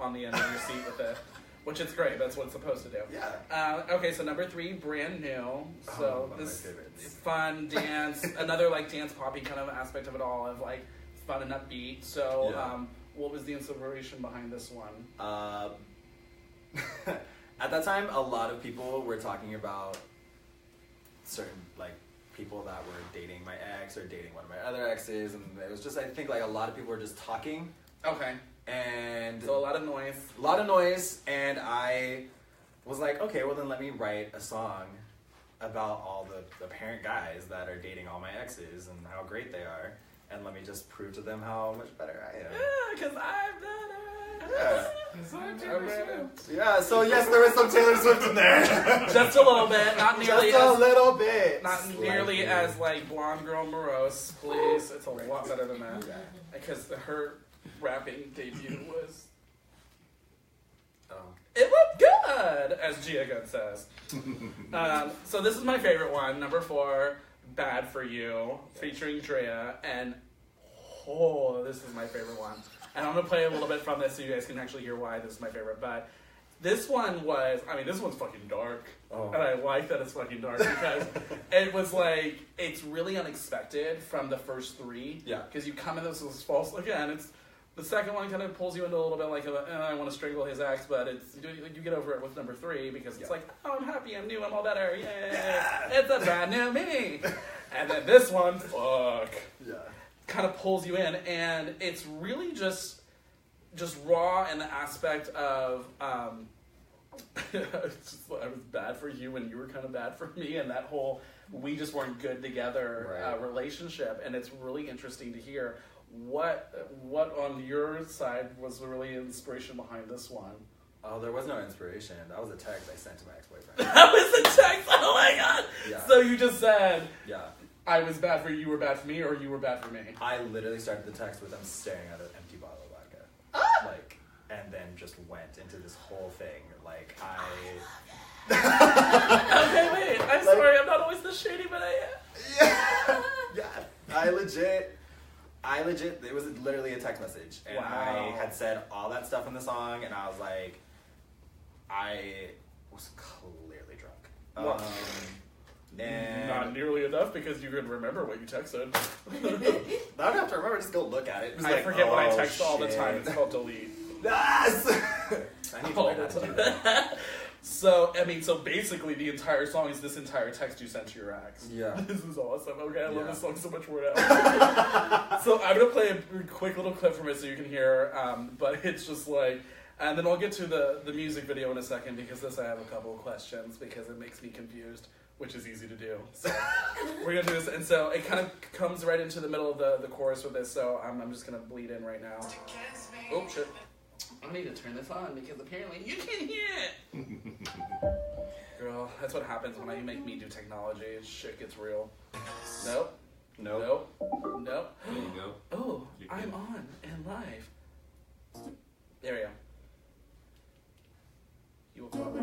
on the end of your seat with it, which is great. That's what it's supposed to do. Yeah. Okay, so number 3, Brand New. So this fun dance, another, like, dance poppy kind of aspect of it all, of, like, fun and upbeat. So, what was the inspiration behind this one? At that time, a lot of people were talking about certain, like, people that were dating my ex or dating one of my other exes, and it was just, I think, like, a lot of people were just talking. Okay. And... So a lot of noise. A lot of noise, and I was like, okay, well then let me write a song about all the apparent guys that are dating all my exes and how great they are, and let me just prove to them how much better I am. Yeah, because I'm better. Yeah. Yeah, so yes, there is some Taylor Swift in there. Just a little bit, not nearly just a little bit. Not nearly as, like, Blonde Girl Morose, please. It's a lot better than that. Because her rapping debut was... It looked good, as Gia Good says. So this is my favorite one, number 4, Bad For You, featuring Drea, and this is my favorite one. And I'm going to play a little bit from this so you guys can actually hear why this is my favorite. But this one was, this one's fucking dark. And I like that it's fucking dark because it was like, it's really unexpected from the first 3. Yeah. Because you come in this as false, again, it's, the second one kind of pulls you into a little bit like, I want to strangle his ex, but it's, you get over it with number 3 because it's like, oh, I'm happy, I'm new, I'm all better, yay, it's a brand new me. And then this one, kind of pulls you in, and it's really just raw in the aspect of I was bad for you and you were kind of bad for me, and that whole we just weren't good together relationship. And it's really interesting to hear what on your side was the really inspiration behind this one. Oh, there was no inspiration. That was a text I sent to my ex-boyfriend. That was a text? Oh my god! Yeah. So you just said, yeah, I was bad for you, you were bad for me, or you were bad for me? I literally started the text with them staring at an empty bottle of vodka. Like, and then just went into this whole thing. Like, Okay, wait. I'm sorry, I'm not always this shady, but I am. Yeah. I legit, it was literally a text message. And Wow. I had said all that stuff in the song, and I was like, I was clearly drunk. And Not nearly enough because you could remember what you texted. I don't have to remember, just go look at it. I forget what I text all the time. It's called delete. Yes! I need to All learn the how to do time. that. So basically the entire song is this entire text you sent to your ex. Yeah. This is awesome. Okay, I love Yeah. this song so much more now. So I'm going to play a quick little clip from it so you can hear, but it's just like, and then I'll get to the music video in a second because this I have a couple of questions because it makes me confused, which is easy to do. So we're going to do this, and so it kind of comes right into the middle of the chorus with this, so I'm just going to bleed in right now. Oh, shit. I need to turn this on because apparently you can't hear it. Girl, that's what happens when you make me do technology. Shit gets real. Nope. Nope. Nope. There you go. Oh, You're I'm good. on and live. There we go. You will call me.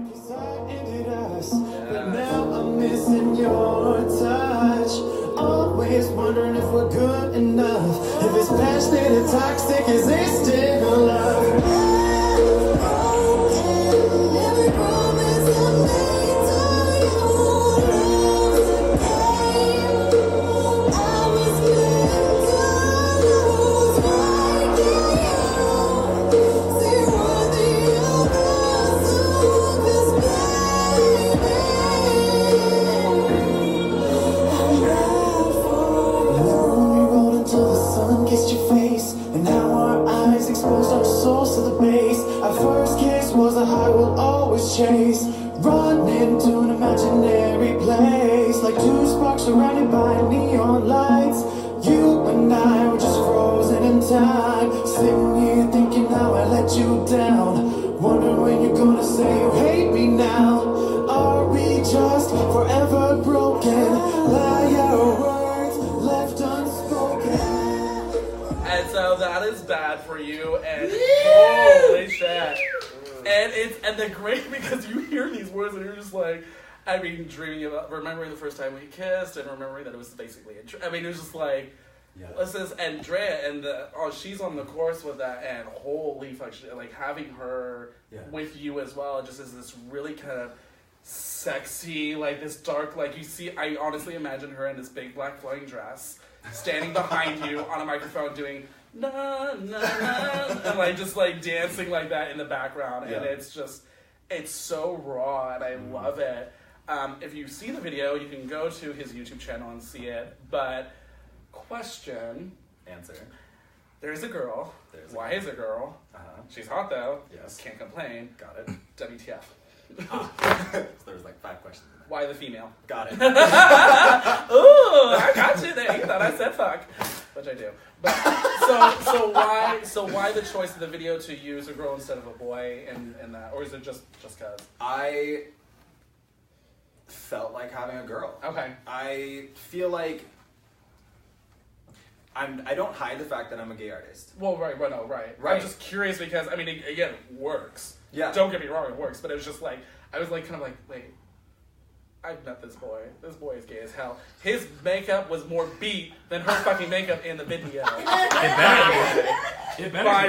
Ended us, but now I'm missing your touch. Always wondering if we're good enough. If it's passionate and toxic, is it still love? Every promise I made to you, I was meant to lose. Why can't you see worthy of us? Kissed your face, and now our eyes exposed our souls to the base. Our first kiss was a high we'll always chase. Run into an imaginary place, like two sparks surrounded by neon lights. You and I were just frozen in time, sitting here thinking how I let you down. Wondering when you're gonna say you hate me now. Are we just forever broken by our words left unspoken? And so that is bad for you, and holy shit. And they're great because you hear these words and you're just like, I mean, dreaming about, remembering the first time we kissed and remembering that it was basically it was just like, Yeah. this is Andrea, and she's on the chorus with that, and holy fuck, like having her with you as well, just is this really kind of sexy, like this dark, like you see, I honestly imagine her in this big black flowing dress, standing behind you on a microphone doing na na na, and like just like dancing like that in the background, and it's so raw, and I love it. If you see the video, you can go to his YouTube channel and see it, but question. Answer. There's a girl. Why is a girl? She's hot though. Yes. Can't complain. Got it. WTF. So there was like 5 questions in there. Why the female? Got it. Ooh, I got you there. You thought I said fuck, which I do. But so why the choice of the video to use a girl instead of a boy and that, or is it just cause? I felt like having a girl. Okay. I feel like I don't hide the fact that I'm a gay artist. Well, right. I'm just curious because I mean, again, it works. Yeah. Don't get me wrong, it works. But it was just like I was like kind of like, wait, I've met this boy. This boy is gay as hell. His makeup was more beat than her fucking makeup in the video. By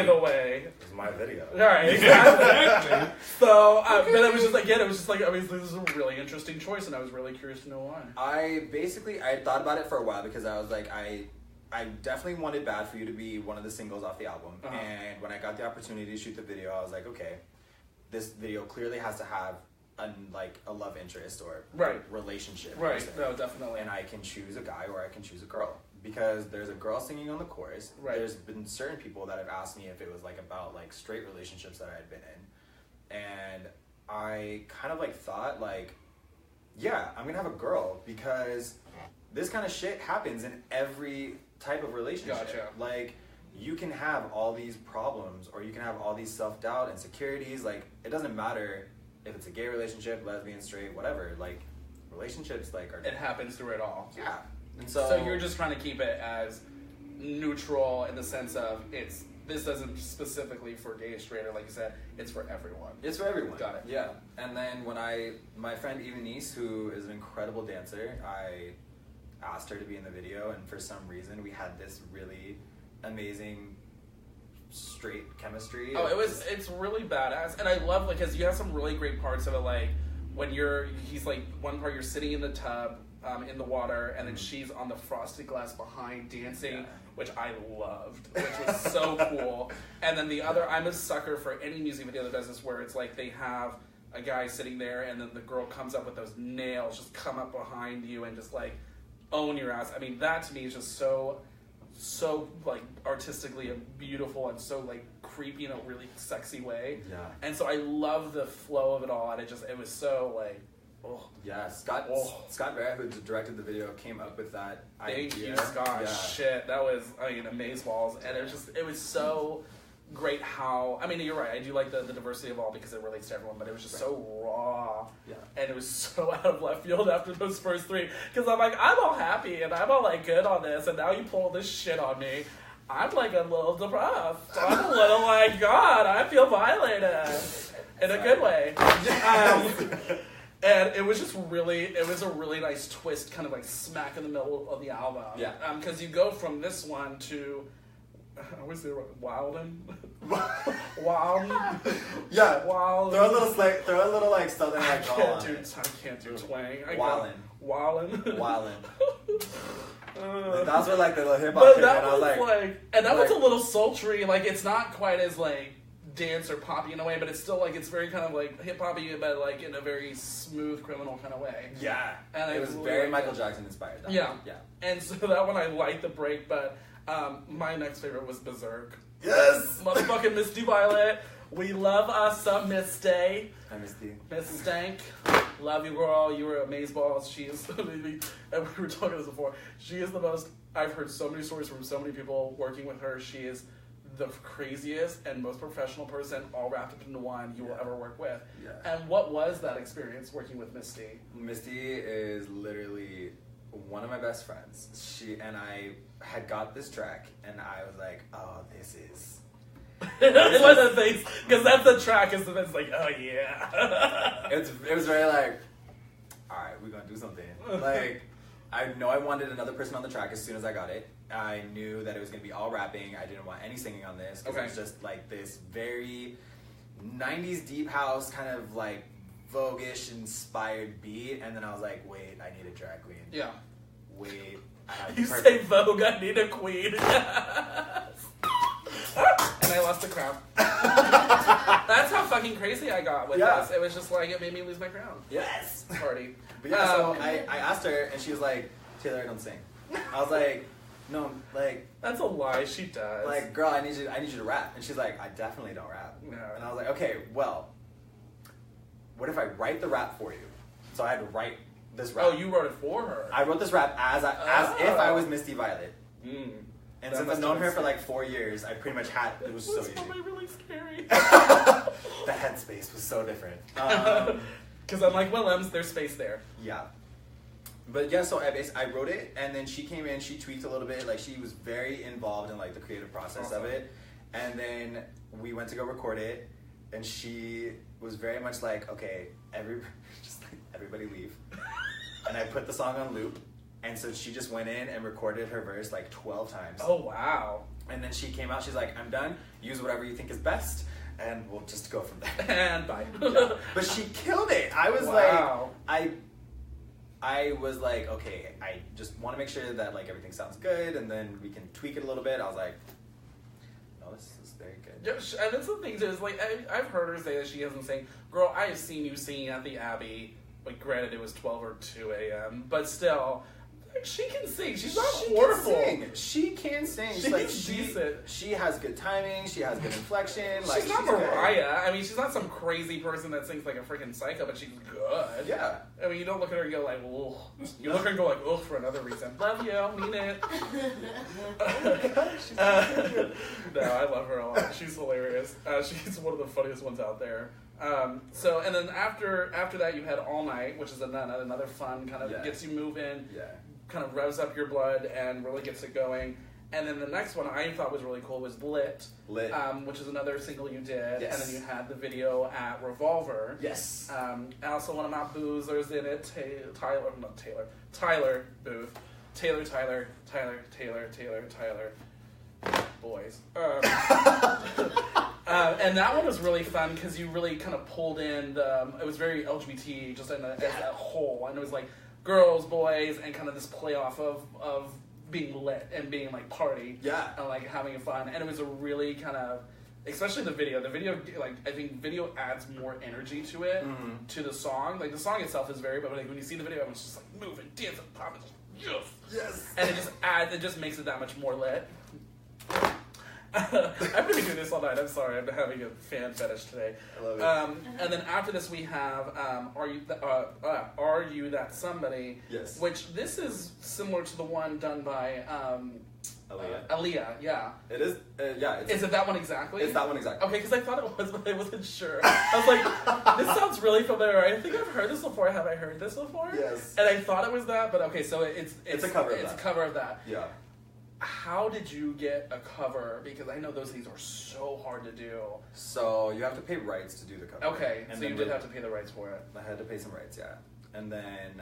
the way. It was my video. Alright, exactly. So, but it was just like, again, it was just like, I mean, this is a really interesting choice, and I was really curious to know why. I thought about it for a while because I was like, I definitely wanted Bad For You to be one of the singles off the album. And when I got the opportunity to shoot the video, I was like, okay, this video clearly has to have a love interest or relationship. Right, no, definitely. And I can choose a guy or I can choose a girl. Because there's a girl singing on the chorus. Right. There's been certain people that have asked me if it was like about like straight relationships that I had been in. And I kind of like thought like, yeah, I'm gonna have a girl because this kind of shit happens in every type of relationship. Gotcha. Like, you can have all these problems, or you can have all these self-doubt, insecurities. Like, it doesn't matter if it's a gay relationship, lesbian, straight, whatever. Like, relationships, like, are... It happens through it all. Yeah. And so you're just trying to keep it as neutral in the sense of this isn't specifically for gay, straight, or like you said, it's for everyone. It's for everyone. Got it. Yeah. And then when my friend Evanice, who is an incredible dancer, I asked her to be in the video, and for some reason we had this really amazing straight chemistry. Oh, it's really badass, and I love, like, because you have some really great parts of it, like when he's like, one part you're sitting in the tub in the water, and then she's on the frosted glass behind dancing, which I loved, which was so cool. And then the other, I'm a sucker for any music video that does this, where it's like they have a guy sitting there, and then the girl comes up with those nails, just come up behind you and just like own your ass. I mean, that to me is just so like artistically beautiful, and so like creepy in a really sexy way. Yeah. And so I love the flow of it all, and it was so like, oh. Yeah, Scott Barrett, who directed the video, came up with that idea. Thank you, Scott. Yeah. Shit, that was, amazeballs. And it was so great how, I mean, you're right, I do like the diversity of all because it relates to everyone, but it was just so raw. Yeah. And it was so out of left field after those first three. Because I'm like, I'm all happy and I'm all like good on this, and now you pull this shit on me. I'm like a little depressed. I'm a little like, God, I feel violated. In a good way. And it was just it was a really nice twist, kind of like smack in the middle of the album. Yeah. Because you go from this one to, I always say Wilden. Wilden. Yeah. Wilden. Throw a little like southern like drawl on it. I can't do twang. Wallen. Wallen. That's what like the little hip hop But thing, that and I was like, and that was a little sultry. Like, it's not quite as like dance or poppy in a way, but it's still like, it's very kind of like hip hoppy, but like in a very smooth criminal kind of way. Yeah. And it was very Michael Jackson inspired. Yeah. Yeah. And so that one I liked the break, but my next favorite was Berserk. Yes! Motherfucking Misty Violet. We love us some Misty. Hi, Misty. Miss Stank. Love you, girl. You were amazeballs. She is, and we were talking about this before, she is the most, I've heard so many stories from so many people working with her. She is the craziest and most professional person, all wrapped up into one, you will ever work with. Yeah. And what was that experience working with Misty? Misty is literally one of my best friends. She and I had got this track, and I was like, oh, this is... It's one of the things, because that's the track, is it's like, oh yeah. it was very like, alright, we're gonna do something. Like, I know I wanted another person on the track as soon as I got it. I knew that it was gonna be all rapping. I didn't want any singing on this, because it was just like this very 90s deep house, kind of like Vogue-ish inspired beat, and then I was like, wait, I need a drag queen. Yeah. Wait, I have You say Vogue, I need a queen. And I lost the crown. That's how fucking crazy I got with this. It was just like, it made me lose my crown. Yes. Party. But yeah, so I asked her, and she was like, Taylor, I don't sing. I was like, no, like... That's a lie, she does. Like, girl, I need you to rap. And she's like, I definitely don't rap. No. And I was like, okay, well, what if I write the rap for you? So I had to write this rap. Oh, you wrote it for her. I wrote this rap as if I was Misty Violet. Mm. And since I've known her for like 4 years, I pretty much had, it was so easy. That's probably really scary. The headspace was so different. Because I'm like, Willems, there's space there. Yeah. But yeah, so I wrote it, and then she came in, she tweaked a little bit, like she was very involved in like the creative process of it. And then we went to go record it, and she was very much like, okay, everybody leave. And I put the song on loop. And so she just went in and recorded her verse like 12 times. Oh, wow. And then she came out, she's like, I'm done. Use whatever you think is best, and we'll just go from there. And bye. Yeah. But she killed it. I was like, I was like, okay, I just want to make sure that like everything sounds good, and then we can tweak it a little bit. I was like, no, this is very good. Yeah, and that's the thing too, is like, I've heard her say that she hasn't sang, girl, I have seen you singing at the Abbey, but granted it was 12 or 2 a.m., but still... She can sing. She's not horrible. She can sing. She's decent. She has good timing. She has good inflection. Like, she's not Mariah. I mean, she's not some crazy person that sings like a freaking psycho, but she's good. Yeah. I mean, you don't look at her and go like, ugh. You look at her and go like, ugh, for another reason. Love you, mean it. No, I love her a lot. She's hilarious. She's one of the funniest ones out there. So, and then after that, you had All Night, which is another fun kind of gets you moving. Yeah. Kind of revs up your blood and really gets it going. And then the next one I thought was really cool was Lit. Which is another single you did. Yes. And then you had the video at Revolver. Yes. Also one of my boozers in it, Tyler Booth. Tyler. Boys. And that one was really fun because you really kind of pulled in it was very LGBT just as a whole. And it was like, girls, boys, and kind of this play off of being lit and being like party, and like having fun, and it was a really kind of, especially the video, like I think video adds more energy to it, to the song. Like the song itself is very, but like when you see the video, everyone's just like moving, dancing, popping, yes, and it just makes it that much more lit. I'm going to be doing this all night. I'm sorry. I'm having a fan fetish today. I love it. And then after this, we have Are You That Somebody? Yes. Which this is similar to the one done by Aaliyah. Yeah. It is. Is it that one exactly? It's that one exactly. Okay, because I thought it was, but I wasn't sure. I was like, this sounds really familiar. I think I've heard this before. Have I heard this before? Yes. And I thought it was that, but okay, so it's a cover of that. It's a cover of that. Yeah. How did you get a cover? Because I know those things are so hard to do. So you have to pay rights to do the cover. Okay, and so you did have to pay the rights for it. I had to pay some rights, yeah. And then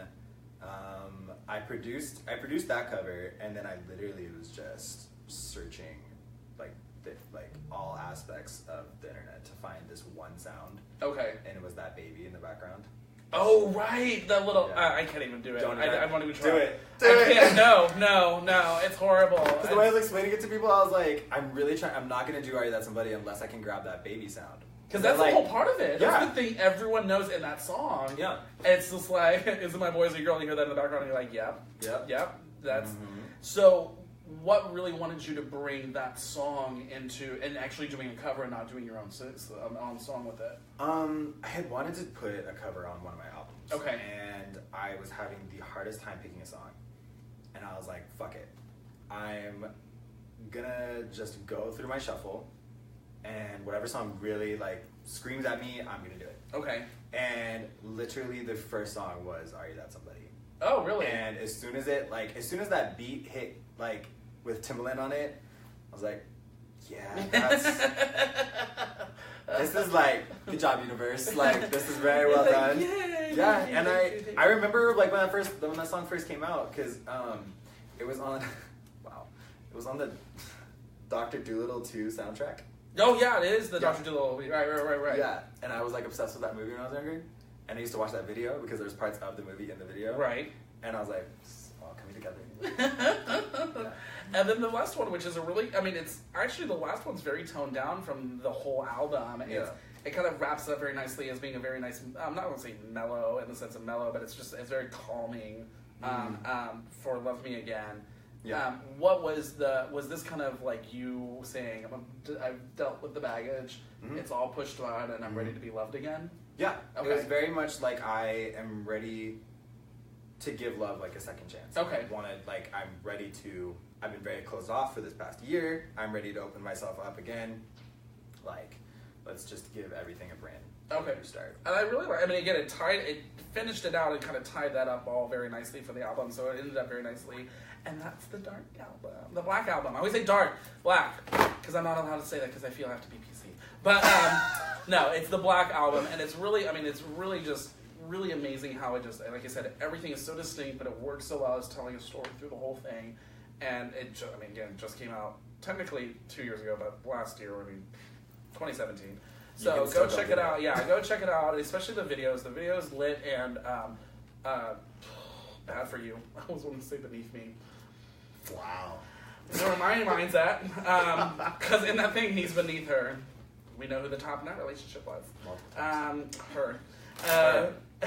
I produced that cover, and then I literally was just searching like all aspects of the internet to find this one sound. Okay. And it was that baby in the background. Oh, right. That little... Yeah. I can't even do it. I won't even try. Do it. I can't. No. It's horrible. Because the way I was explaining it to people, I was like, I'm not going to do Are You That Somebody unless I can grab that baby sound. Because that's the whole part of it. Yeah. That's the thing everyone knows in that song. Yeah. It's just like, is it my boys or your girl? And you hear that in the background and you're like, yep. That's... Mm-hmm. So... What really wanted you to bring that song into, and actually doing a cover and not doing your own song with it? I had wanted to put a cover on one of my albums. Okay. And I was having the hardest time picking a song. And I was like, fuck it. I'm gonna just go through my shuffle, and whatever song really like screams at me, I'm gonna do it. Okay. And literally the first song was Are You That Somebody? Oh, really? And as soon as that beat hit, like, with Timbaland on it, I was like, yeah, this is like, good job, universe. Like, this is very well done. Yay, yeah, and I remember, like, when that song first came out, because it was on the Dr. Dolittle 2 soundtrack. Oh, yeah, it is the Dr. Dolittle. Right. Yeah, and I was, like, obsessed with that movie when I was younger, and I used to watch that video, because there's parts of the movie in the video. Right. And I was like, all coming together. Yeah. And then the last one, which is it's actually the last one's very toned down from the whole album. It kind of wraps up very nicely as being a very nice, I'm not going to say mellow in the sense of mellow, but it's very calming for Love Me Again. Yeah. What was this kind of like you saying, I've dealt with the baggage, it's all pushed on, and I'm ready to be loved again? Yeah. Okay. It was very much like I am ready to give love like a second chance. Okay. I've been very closed off for this past year. I'm ready to open myself up again. Like, let's just give everything a brand new start. And I really like, again, it finished it out and kind of tied that up all very nicely for the album, so it ended up very nicely. And that's the Dark album. The Black album. I always say dark, black, because I'm not allowed to say that because I feel I have to be PC. But, no, it's the Black album, and it's really, it's really just really amazing how it just, like I said, everything is so distinct, but it works so well as telling a story through the whole thing. And it just came out technically 2 years ago, but last year, 2017. So go check it out. Yeah, go check it out, especially the videos. The video is lit and bad for you. I always wanted to say Beneath Me. Wow. You know where my mind's at? Because in that thing, he's beneath her. We know who the top in that relationship was. Her.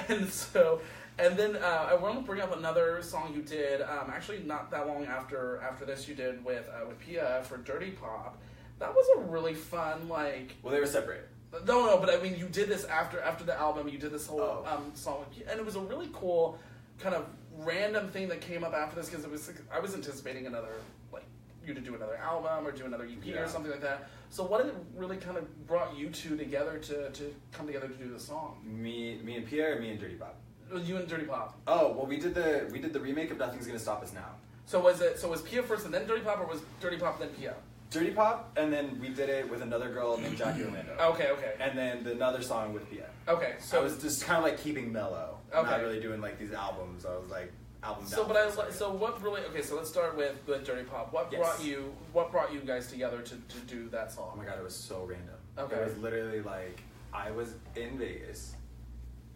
And so And then I want to bring up another song you did. Actually, not that long after this, you did with Pia for Dirty Pop. That was a really fun like. Well, they were separate. No, but I mean, you did this after the album. You did this whole song with Pia, and it was a really cool kind of random thing that came up after this because I was anticipating another like you to do another album or do another EP or something like that. So what did it really kind of brought you two together to come together to do the song? Me and Pia, or me and Dirty Pop? You and Dirty Pop. Oh well, we did the remake of Nothing's Gonna Stop Us Now. So was Pia first and then Dirty Pop, or was Dirty Pop then Pia? Dirty Pop, and then we did it with another girl named Jackie Orlando. Okay. And then another song with Pia. Okay, so I was just kind of like keeping mellow. Not really doing like these albums. I was like album. So what really? Okay, so let's start with Dirty Pop. What brought you guys together to do that song? Oh my god, it was so random. Okay, it was literally like I was in Vegas,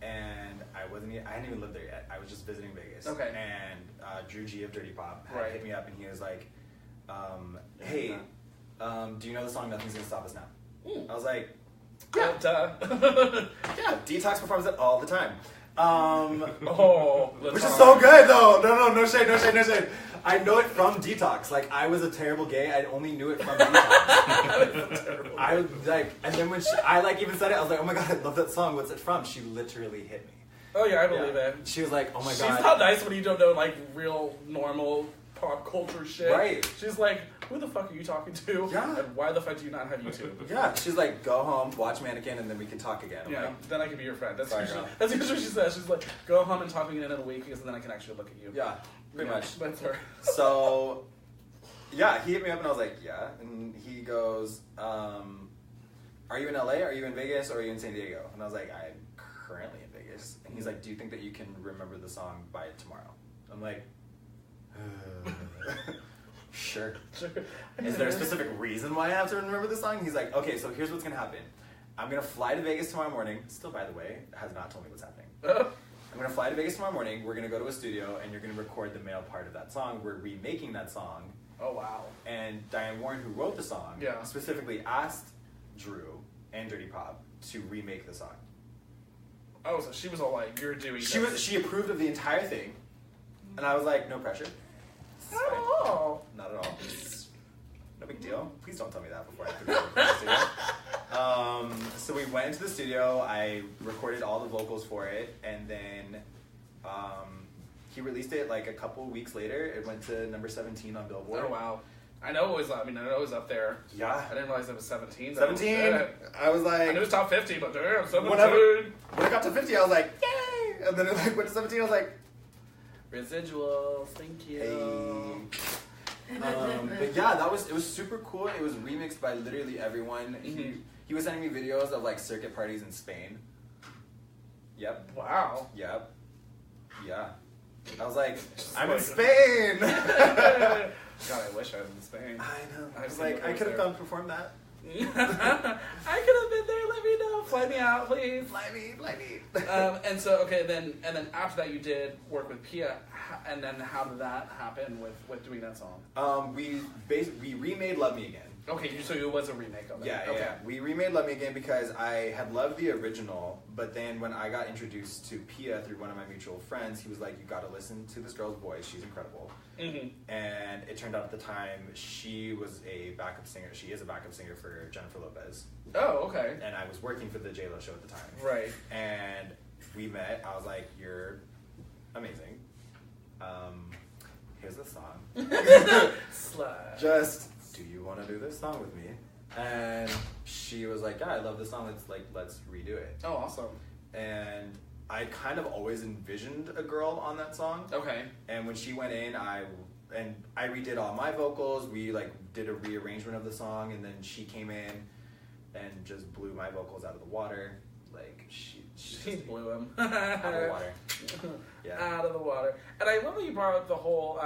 and I hadn't even lived there yet. I was just visiting Vegas. Okay, and Drew G of Dirty Pop had hit me up, and he was like, "Hey, do you know the song Nothing's Gonna Stop Us Now?" I was like, "Yeah, yeah." Detox performs it all the time. Which is so good though. No shade. I know it from Detox. Like I was a terrible gay. I only knew it from Detox. I was like, and then when I like even said it, I was like, oh my god, I love that song. What's it from? She literally hit me. Oh yeah, I believe it. She was like, oh my god. She's not nice when you don't know like real normal pop culture shit. Right. She's like, who the fuck are you talking to? Yeah. And why the fuck do you not have YouTube? Yeah. She's like, go home, watch Mannequin, and then we can talk again. I'm like, then I can be your friend. That's sorry, usually what she says. She's like, go home and talk again in a week because then I can actually look at you. Yeah, pretty much. That's her. So, yeah, he hit me up and I was like, yeah. And he goes, are you in LA? Are you in Vegas? Or are you in San Diego? And I was like, I'm currently in Vegas. And he's like, do you think that you can remember the song by tomorrow? I'm like, Sure. Is there a specific reason why I have to remember the song? He's like, okay, so here's what's going to happen. I'm going to fly to Vegas tomorrow morning. Still, by the way, has not told me what's happening. I'm going to fly to Vegas tomorrow morning. We're going to go to a studio, and you're going to record the male part of that song. We're remaking that song. Oh, wow. And Diane Warren, who wrote the song, specifically asked Drew and Dirty Pop to remake the song. Oh, so she was all like, you're doing She approved of the entire thing. And I was like, no pressure. Not at all. Not at all. No big deal. Please don't tell me that before I have to go to the studio. So we went into the studio. I recorded all the vocals for it, and then he released it like a couple weeks later. It went to number 17 on Billboard. Oh wow! I know it was. I know it was up there. Yeah. I didn't realize it was 17. 17. I was like, I knew it was top 50, but damn, 17. When I got to 50, I was like, yay! And then it like went to 17. I was like, residuals. Thank you. Hey. But yeah, it was super cool. It was remixed by literally everyone. Mm-hmm. He was sending me videos of like circuit parties in Spain. Yep. Wow. Yep. Yeah. I was like, I'm in Spain. God, I wish I was in Spain. I know. I was like, I could have gone perform that. I could have been there. Let me know. Fly me out, please. Fly me. And so then after that, you did work with Pia. And then how did that happen with doing that song? We remade Love Me Again. Okay, so it was a remake of it. Yeah. We remade Love Me Again because I had loved the original, but then when I got introduced to Pia through one of my mutual friends, he was like, you gotta listen to this girl's voice, she's incredible. Mm-hmm. And it turned out at the time, she was a backup singer. She is a backup singer for Jennifer Lopez. Oh, okay. And I was working for the J-Lo show at the time. Right. And we met, I was like, you're amazing. Here's the song. Slide. Just, do you want to do this song with me? And she was like, yeah, I love this song. Let's redo it. Oh, awesome. And I kind of always envisioned a girl on that song. Okay. And when she went in, I redid all my vocals. We did a rearrangement of the song, and then she came in and just blew my vocals out of the water. She blew him out of the water. Yeah. Out of the water. And I love that you brought up the whole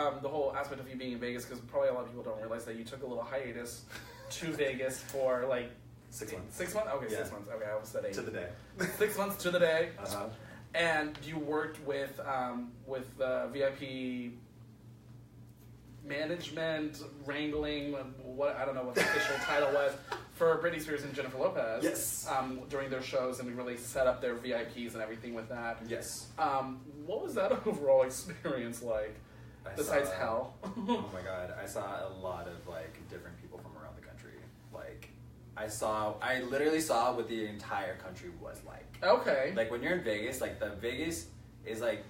aspect of you being in Vegas, because probably a lot of people don't realize that you took a little hiatus to Vegas for 6 months. 6 months? Okay, yeah. 6 months. Okay, I almost said 8. To the day. 6 months to the day. Uh-huh. And you worked with VIP management wrangling, I don't know what the official title was, for Britney Spears and Jennifer Lopez. Yes. During their shows, and we really set up their VIPs and everything with that. Yes. What was that overall experience like? Besides hell. Oh my god, I saw a lot of like different people from around the country. Like, I literally saw what the entire country was like. Okay. Like when you're in Vegas, like the Vegas is like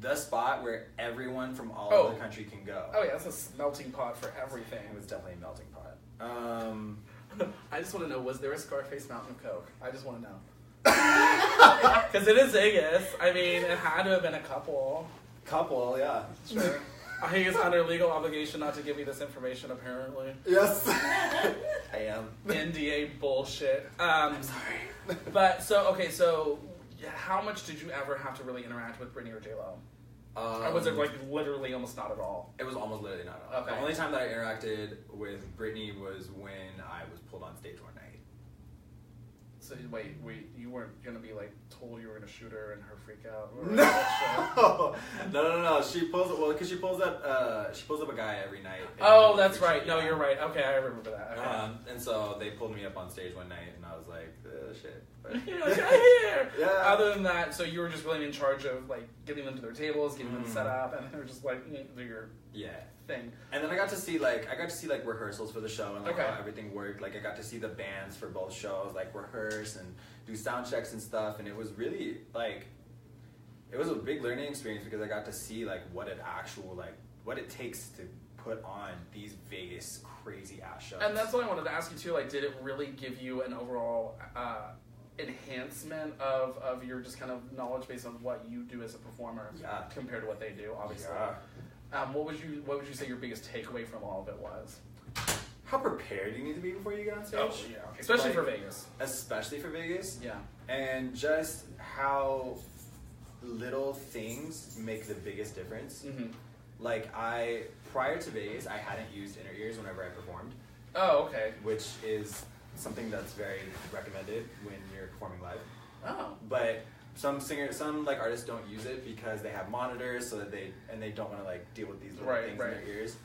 the spot where everyone from all over the country can go. Oh yeah, it's a melting pot for everything. It was definitely a melting pot. I just want to know, was there a Scarface Mountain of Coke? I just want to know. Because it is Vegas. I mean, it had to have been a couple. Couple, yeah. Sure. He is under legal obligation not to give me this information, apparently. Yes. I am. NDA bullshit. I'm sorry. But, so how much did you ever have to really interact with Britney or J-Lo? Or was it like literally almost not at all? It was almost literally not at all. Okay. The only time that I interacted with Britney was when I was pulled on stage one night. So wait, you weren't gonna be like told you were gonna shoot her and her freak out? No. She pulls up a guy every night. Oh, that's right. No, you're right. Okay, I remember that. Okay. And so they pulled me up on stage one night, and I was like, shit. You're like, here. Yeah. Other than that, so you were just really in charge of like getting them to their tables, getting them set up, and they were just like do your thing. And then I got to see like rehearsals for the show and like how everything worked. Like I got to see the bands for both shows like rehearse and do sound checks and stuff, and it was really like it was a big learning experience because I got to see like what it takes to put on these Vegas crazy ass shows. And that's what I wanted to ask you too. Like, did it really give you an overall enhancement of your just kind of knowledge based on what you do as a performer compared to what they do? Obviously. Yeah. What would you say your biggest takeaway from all of it was? How prepared you need to be before you get on stage. Oh, yeah. Especially for Vegas. Especially for Vegas. Yeah. And just how little things make the biggest difference. Mm-hmm. Like prior to Vegas, I hadn't used inner ears whenever I performed. Oh, okay. Which is something that's very recommended when you're performing live. Oh. But some like artists don't use it because they have monitors so that they don't want to like deal with these little things in their ears.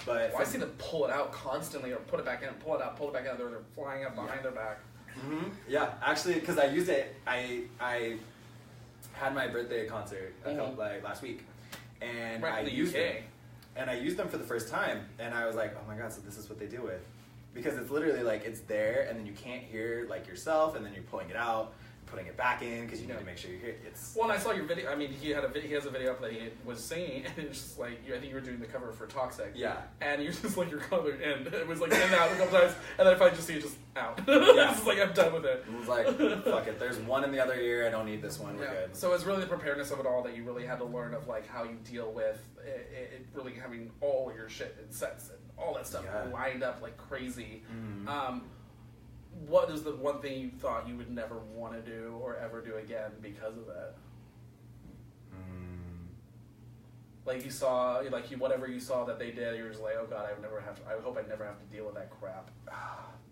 But I see them pull it out constantly or put it back in, pull it out, back out. They're flying up behind their back. Mm-hmm. Yeah, actually, because I used it. I had my birthday concert last week, and I used them. And I used them for the first time, and I was like, oh my god, so this is what they deal with. Because it's literally like, it's there, and then you can't hear like yourself, and then you're pulling it out, putting it back in, because you need to make sure you hear it. Well, and I saw your video, I mean, he has a video up that he was singing, and it's just like, I think you were doing the cover for Toxic. Yeah. And you're just like, you're colored in. It was like in and out a couple times, and then if I just see it just out. It's just like, I'm done with it. It was like, fuck it, there's one in the other ear, I don't need this one, we're good. So it's really the preparedness of it all that you really had to learn of like how you deal with it really having all your shit in sets and all that stuff lined up like crazy. Mm-hmm. What is the one thing you thought you would never want to do or ever do again because of it? Like you saw, whatever you saw that they did, you were just like, oh god, I hope I never have to deal with that crap.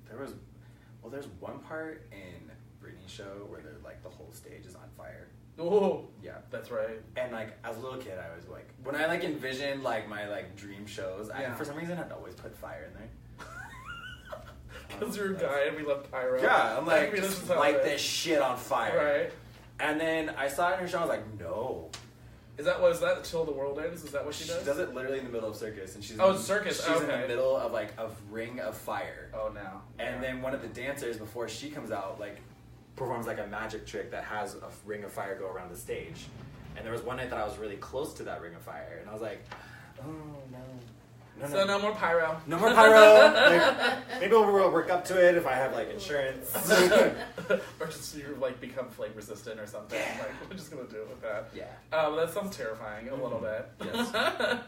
There's one part in Britney's show where they're like the whole stage is on fire. Oh, yeah, that's right. And like as a little kid, I was like, when I like envisioned like my like dream shows, for some reason I'd always put fire in there. Because you're a guy and we love pyro. Yeah, I'm like, just light this shit on fire. Right. And then I saw it in her show, I was like, no. Is that Till the World Ends? Is that what she does? She does it literally in the middle of circus. And she's circus, She's in the middle of like a ring of fire. Oh, no. And then one of the dancers, before she comes out, like, performs like a magic trick that has a ring of fire go around the stage. And there was one night that I was really close to that ring of fire. And I was like, oh, no. So no more pyro. No more pyro. Like, maybe we'll work up to it if I have like insurance. Or just you like become flame resistant or something. Yeah. Like we're just gonna do it with that. Yeah. That sounds terrifying a little bit. Yes.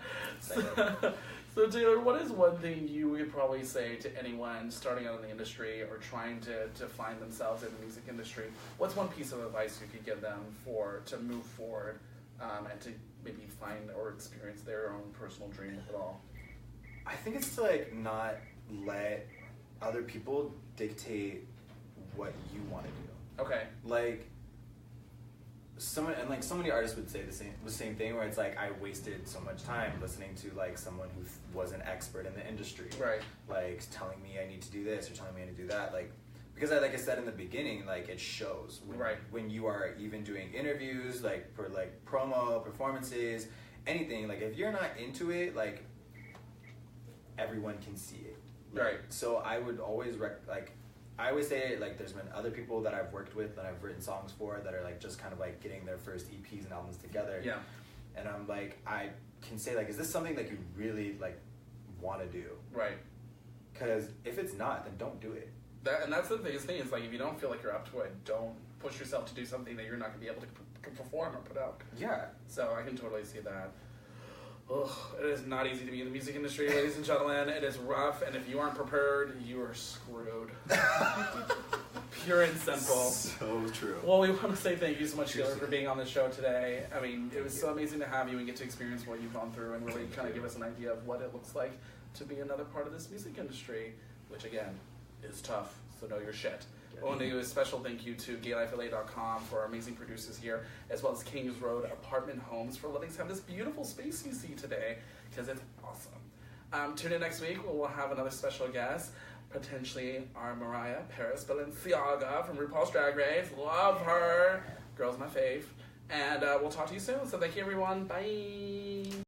So Taylor, what is one thing you would probably say to anyone starting out in the industry or trying to find themselves in the music industry? What's one piece of advice you could give them to move forward and to maybe find or experience their own personal dream with it all? I think it's to like not let other people dictate what you want to do. Okay. Like, so many artists would say the same thing, where it's like I wasted so much time listening to like someone who was an expert in the industry, right? Like telling me I need to do this or telling me I need to do that, like because like I said in the beginning, like it shows when you are even doing interviews, like for like promo performances, anything, like if you're not into it, like everyone can see it, right? So I would always I always say, like, there's been other people that I've worked with that I've written songs for that are, like, just kind of, like, getting their first EPs and albums together. Yeah. And I'm, like, I can say, like, is this something that you really, like, want to do? Right. Because if it's not, then don't do it. And that's the biggest thing, is, like, if you don't feel like you're up to it, don't push yourself to do something that you're not going to be able to perform or put out. Yeah. So I can totally see that. Ugh, it is not easy to be in the music industry, ladies and gentlemen. It is rough, and if you aren't prepared, you are screwed. Pure and simple. So true. Well, we want to say thank you so much, Taylor, for being on the show today. I mean, it was so amazing to have you and get to experience what you've gone through and really kind of give us an idea of what it looks like to be another part of this music industry, which, again, is tough, so know your shit. I want to do a special thank you to GayLifeLA.com for our amazing producers here, as well as Kings Road Apartment Homes for letting us have this beautiful space you see today, because it's awesome. Tune in next week where we'll have another special guest, potentially our Mariah Paris Balenciaga from RuPaul's Drag Race. Love her. Girl's my fave. And we'll talk to you soon. So thank you, everyone. Bye.